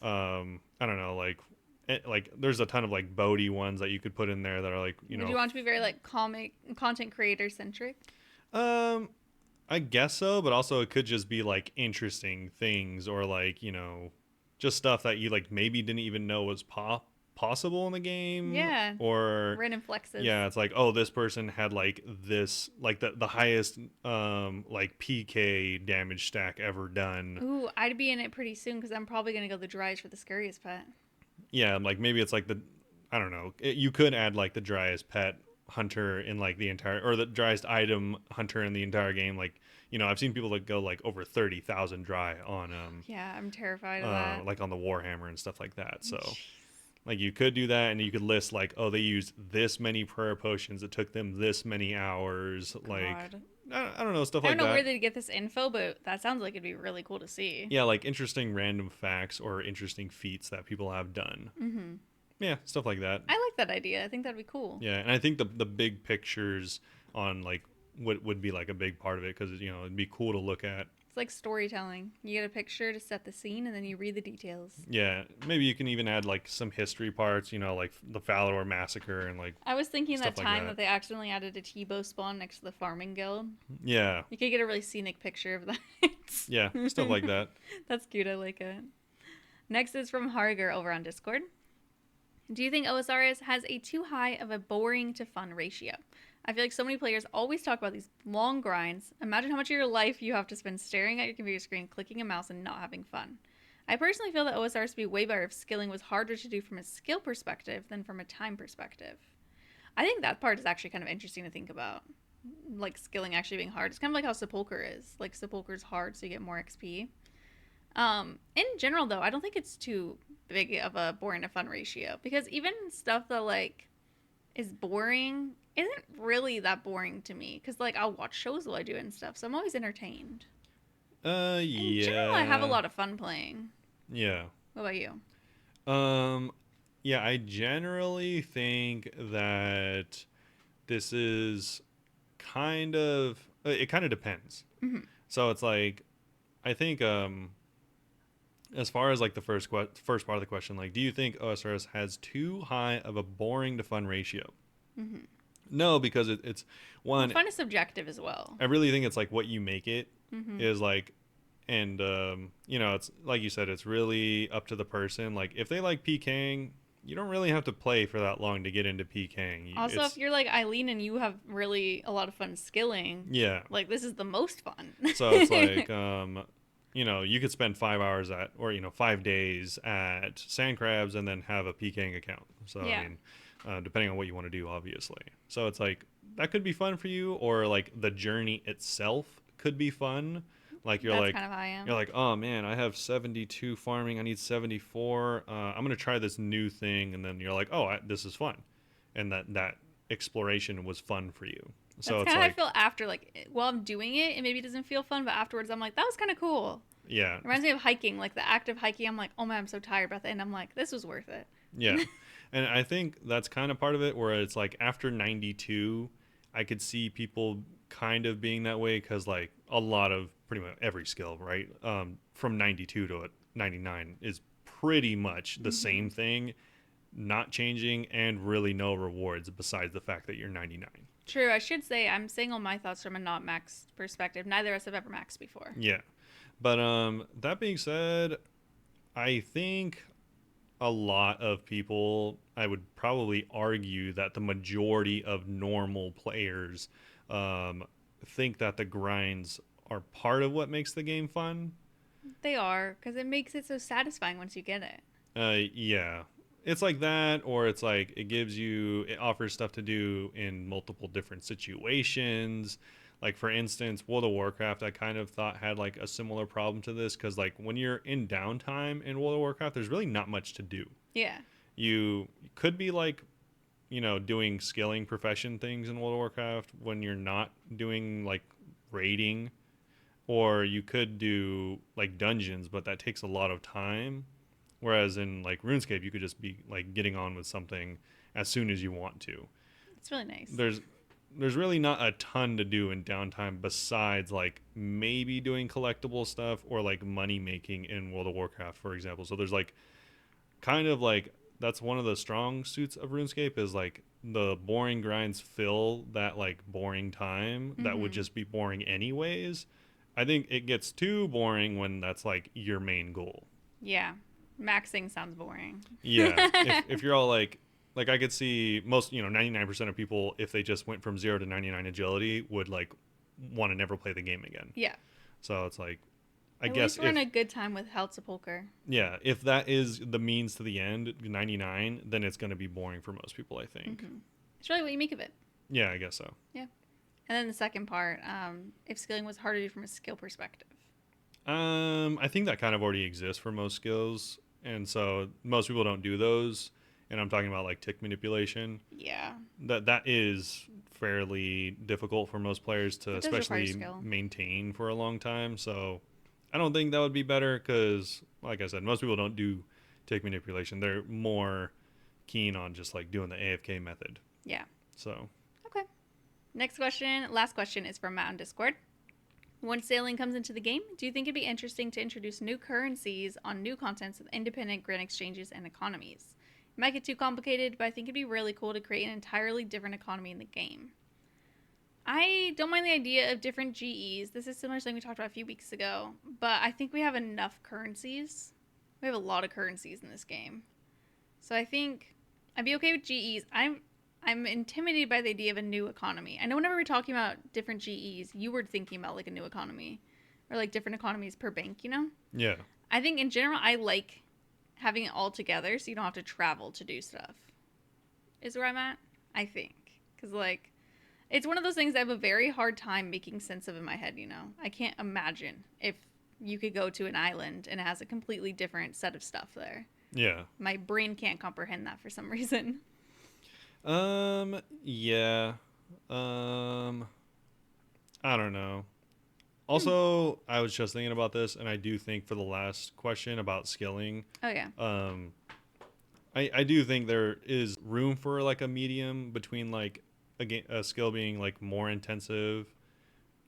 I don't know, like there's a ton of like Bodhi ones that you could put in there that are like, you know. Would you want to be very like comic content creator centric? I guess so, but also it could just be like interesting things, or like, you know, just stuff that you like maybe didn't even know was possible in the game. Yeah. Or random flexes. Yeah, it's like, oh, this person had like this, like the highest like PK damage stack ever done. Ooh, I'd be in it pretty soon, because I'm probably gonna go the Dryas for the scariest pet. Yeah, like maybe it's like I don't know. You could add like the Dryas pet hunter in like the entire, or the driest item hunter in the entire game. Like, I've seen people that go like over 30,000 dry on Yeah, I'm terrified of that. like on the Warhammer and stuff like that. So like you could do that, and you could list like, oh, they used this many prayer potions, it took them this many hours. Like, God. I don't know, stuff I like don't know that. where they'd get this info, but that sounds like it'd be really cool to see. Yeah, like interesting random facts or interesting feats that people have done. Mm-hmm. Yeah, stuff like that. I like that idea. I think that'd be cool. Yeah, and I think the big pictures on like would be like a big part of it, because it'd be cool to look at. It's like storytelling. You get a picture to set the scene, and then you read the details. Yeah, maybe you can even add like some history parts, like the Falor massacre and like. I was thinking that like time that they accidentally added a T-bow spawn next to the farming guild. Yeah. You could get a really scenic picture of that. Yeah, stuff like that. That's cute. I like it. Next is from Harger over on Discord. Do you think OSRS has a too high of a boring to fun ratio? I feel like so many players always talk about these long grinds. Imagine how much of your life you have to spend staring at your computer screen, clicking a mouse, and not having fun. I personally feel that OSRS would be way better if skilling was harder to do from a skill perspective than from a time perspective. I think that part is actually kind of interesting to think about. Like, skilling actually being hard. It's kind of like how Sepulchre is. Like, Sepulchre's hard, so you get more XP. In general, though, I don't think it's too big of a boring to fun ratio. Because even stuff that, like, is boring isn't really that boring to me. Because, like, I'll watch shows while I do it and stuff. So I'm always entertained. Yeah. In general, I have a lot of fun playing. Yeah. What about you? Yeah, I generally think that this is kind of, it kind of depends. Mm-hmm. So it's like, I think as far as like the first part of the question, like, do you think OSRS has too high of a boring to fun ratio? Mm-hmm. No, because it's one. Fun is subjective as well. I really think it's like what you make it Mm-hmm. is like, and it's like you said, it's really up to the person. Like if they like PKing, you don't really have to play for that long to get into PKing. Also, if you're like Eileen and you have really a lot of fun skilling, yeah, like this is the most fun. so it's like you could spend 5 hours at, or 5 days at Sand Crabs and then have a PKing account. So yeah. I mean, depending on what you want to do, obviously. So it's like that could be fun for you, or like the journey itself could be fun. Like you're That's like kind of how I am. you're like, oh man, I have 72 farming, I need 74. I'm gonna try this new thing, and then you're like, oh, this is fun, and that exploration was fun for you. So That's it's kind of like, how I feel after, like while I'm doing it, maybe it doesn't feel fun, but afterwards I'm like, that was kind of cool. yeah, It reminds me of hiking, like the act of hiking. I'm like, oh man, I'm so tired, but at the end I'm like, this was worth it. yeah, and I think that's kind of part of it, where it's like after 92, I could see people kind of being that way, because like a lot of pretty much every skill, right, from 92 to 99 is pretty much the same thing, not changing, and really no rewards besides the fact that you're 99. True. I should say I'm saying all my thoughts from a not maxed perspective. Neither of us have ever maxed before. Yeah, but that being said, I think a lot of people, I would probably argue that the majority of normal players think that the grinds are part of what makes the game fun. They are, because it makes it so satisfying once you get it. Yeah, it's like that, or it's like it offers stuff to do in multiple different situations. Like for instance, World of Warcraft, I kind of thought had like a similar problem to this, because like when you're in downtime in World of Warcraft, there's really not much to do. Yeah. You could be like, doing skilling profession things in World of Warcraft when you're not doing like raiding, or you could do like dungeons, but that takes a lot of time. Whereas in like RuneScape, you could just be like getting on with something as soon as you want to. It's really nice. There's really not a ton to do in downtime besides like maybe doing collectible stuff or like money making in World of Warcraft, for example. So there's like kind of like, that's one of the strong suits of RuneScape, is like the boring grinds fill that like boring time that would just be boring anyways. I think it gets too boring when that's like your main goal. Yeah. Maxing sounds boring. Yeah. if you're all like I could see most, 99% of people, if they just went from 0 to 99 agility, would like want to never play the game again. Yeah. So it's like, I At guess least we're in a good time with Hallowed Sepulchre. yeah, if that is the means to the end, 99, then it's going to be boring for most people, I think. It's really what you make of it. Yeah, I guess so. Yeah. And then the second part, if skilling was harder to do from a skill perspective. I think that kind of already exists for most skills, and so most people don't do those. And I'm talking about like tick manipulation. Yeah. That is fairly difficult for most players to It does require especially skill. maintain for a long time. So I don't think that would be better because, like I said, most people don't do tick manipulation. They're more keen on just like doing the AFK method. Yeah. So Okay. Next question, last question is from Matt on Discord. Once sailing comes into the game, do you think it'd be interesting to introduce new currencies on new continents with independent grand exchanges and economies? It might get too complicated, but I think it'd be really cool to create an entirely different economy in the game. I don't mind the idea of different GEs. This is similar to something we talked about a few weeks ago, but I think we have enough currencies. We have a lot of currencies in this game. So I think I'd be okay with GEs. I'm intimidated by the idea of a new economy. I know whenever we're talking about different GEs, you were thinking about like a new economy or like different economies per bank, you know? yeah, I think in general, I like having it all together so you don't have to travel to do stuff, is where I'm at, I think. Because like, it's one of those things I have a very hard time making sense of in my head, you know? I can't imagine if you could go to an island and it has a completely different set of stuff there. yeah. My brain can't comprehend that for some reason. Yeah. Um, I don't know. Hmm. Also, I was just thinking about this, and I do think for the last question about skilling, Oh, yeah. um, I do think there is room for like a medium between like a skill being like more intensive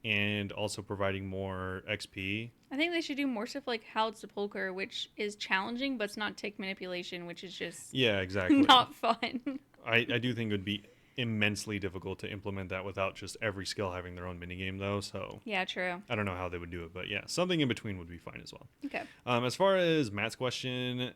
and also providing more XP. I think they should do more stuff like Hallowed Sepulchre, which is challenging, but it's not tick manipulation, which is just Yeah, exactly. not fun. I do think it would be immensely difficult to implement that without just every skill having their own minigame, though. So Yeah, true. I don't know how they would do it, but yeah, something in between would be fine as well. Okay. As far as Matt's question,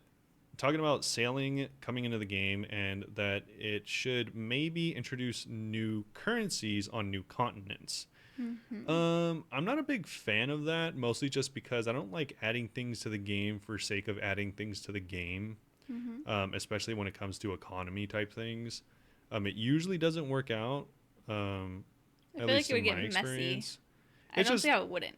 talking about sailing coming into the game and that it should maybe introduce new currencies on new continents. Mm-hmm. I'm not a big fan of that, mostly just because I don't like adding things to the game for sake of adding things to the game, Mm-hmm. especially when it comes to economy type things. It usually doesn't work out, I at feel like least it would in get my messy. experience. I It's don't see just how it wouldn't.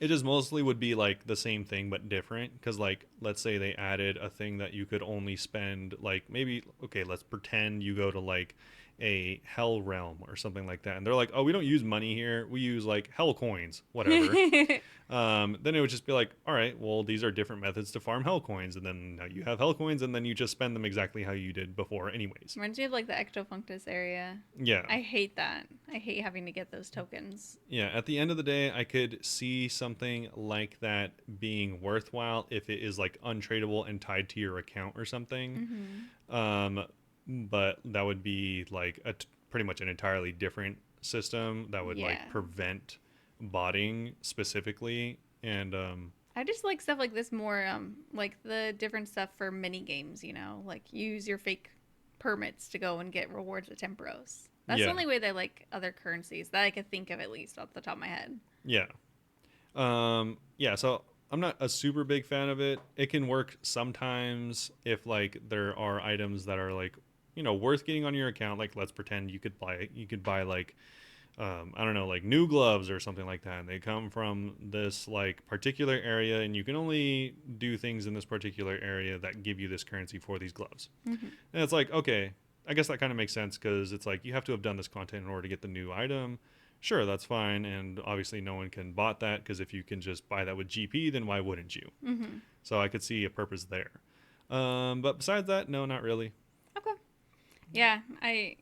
it just mostly would be like the same thing but different because like let's say they added a thing that you could only spend like maybe okay let's pretend you go to like a hell realm or something like that and they're like oh we don't use money here we use like hell coins whatever. Then it would just be like all right well these are different methods to farm hell coins and then now you have hell coins and then you just spend them exactly how you did before anyways. Reminds me of like the Ectofunctus area. Yeah. I hate that. I hate having to get those tokens. Yeah, at the end of the day, I could see something like that being worthwhile if it is like untradeable and tied to your account or something. Mm-hmm. But that would be like pretty much an entirely different system that would Yeah. like prevent botting specifically. And I just like stuff like this more, like the different stuff for mini games, you know, like use your fake permits to go and get rewards at Tempros. That's the yeah, only way they like other currencies that I could think of at least off the top of my head. yeah, yeah. So I'm not a super big fan of it. It can work sometimes if like there are items that are like worth getting on your account. Like let's pretend you could buy like I don't know, like new gloves or something like that. And they come from this like particular area, and you can only do things in this particular area that give you this currency for these gloves. Mm-hmm. And it's like, okay, I guess that kind of makes sense because it's like you have to have done this content in order to get the new item. Sure, that's fine, and obviously no one can bot that because if you can just buy that with GP, then why wouldn't you? Mm-hmm. So I could see a purpose there. But besides that, no, not really. Okay. Yeah, I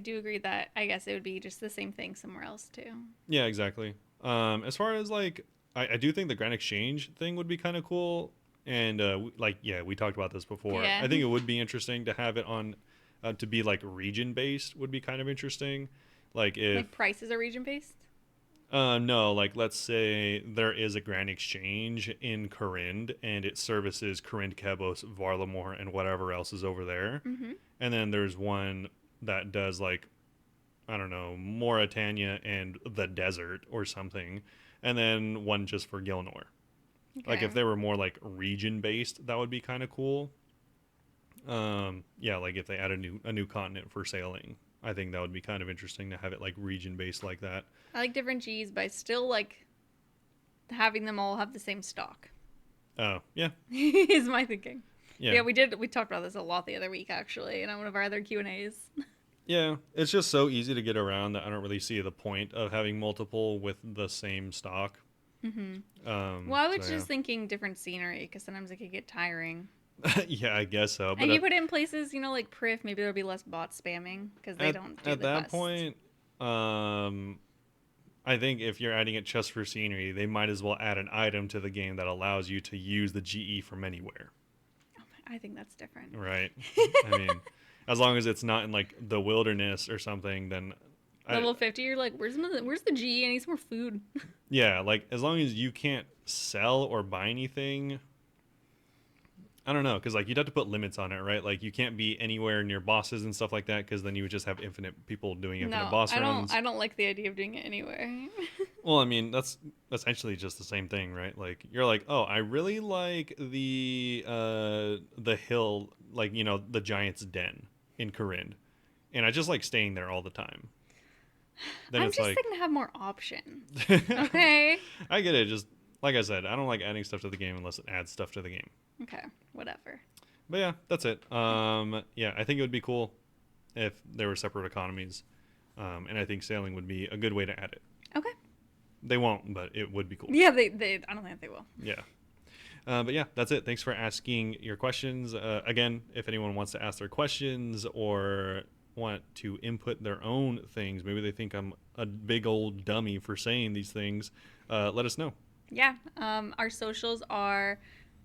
do agree that I guess it would be just the same thing somewhere else too. Yeah, exactly. As far as like, I do think the Grand Exchange thing would be kind of cool. And like, yeah, we talked about this before. Yeah. I think it would be interesting to have it on, to be like region based would be kind of interesting. Like if, Like prices are region based. no, like let's say there is a Grand Exchange in Corinne and it services Corinne, Kebos, Varlamore, and whatever else is over there. Mm-hmm. And then there's one that does like I don't know, Mauritania and the desert or something, and then one just for Gilnor. Like Okay. if they were more like region based, that would be kind of cool. Yeah, like if they add a new continent for sailing. I think that would be kind of interesting to have it like region based like that. I like different Gs, but I still like having them all have the same stock. Oh, yeah. Is my thinking. Yeah. Yeah, we talked about this a lot the other week actually, in one of our other Q&As. Yeah, it's just so easy to get around that I don't really see the point of having multiple with the same stock. Well, I was So, just thinking different scenery because sometimes it could get tiring. yeah. Yeah, I guess so. But And you put it in places, like Priv, maybe there'll be less bot spamming because they don't do at the that quests. point, I think if you're adding it just for scenery, they might as well add an item to the game that allows you to use the GE from anywhere. I think that's different. Right. I mean, as long as it's not in like the wilderness or something, then Level 50, you're like, where's the GE? I need some more food. yeah, like as long as you can't sell or buy anything, I don't know, because like you'd have to put limits on it, right? Like you can't be anywhere near bosses and stuff like that, because then you would just have infinite people doing infinite No, boss I runs. don't like the idea of doing it anywhere. Well, I mean that's essentially just the same thing, right? Like you're like, oh, I really like the hill, like the Giant's Den in Corinne, and I just like staying there all the time. Then I'm it's just like, thinking to have more options. Okay. I get it. Just like I said, I don't like adding stuff to the game unless it adds stuff to the game. Okay, whatever. But yeah, that's it. Yeah, I think it would be cool if there were separate economies, and I think sailing would be a good way to add it. Okay. They won't, but it would be cool. Yeah, they I don't think they will. Yeah. But yeah, that's it. Thanks for asking your questions. Again, if anyone wants to ask their questions or want to input their own things, maybe they think I'm a big old dummy for saying these things, let us know. Yeah. Our socials are,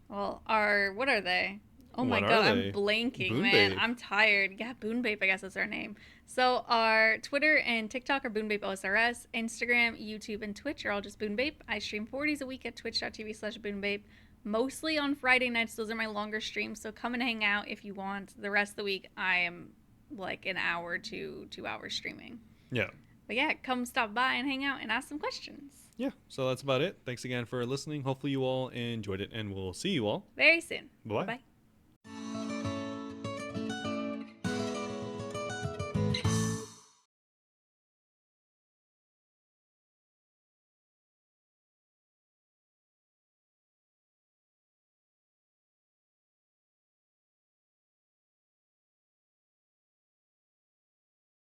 what are they? Oh my What god, are I'm they? blanking, man. Bunebape. I'm tired. Yeah, Bunebape, I guess that's our name. So our Twitter and TikTok are Bunebapeosrs. Instagram, YouTube, and Twitch are all just Bunebape. I stream 40s a week at twitch.tv/Bunebape. Mostly on Friday nights. Those are my longer streams, so come and hang out if you want. The rest of the week, I am like an hour to 2 hours streaming. Yeah. But yeah, come stop by and hang out and ask some questions. Yeah. So that's about it. Thanks again for listening. Hopefully you all enjoyed it, and we'll see you all Very soon. Bye-bye. Bye.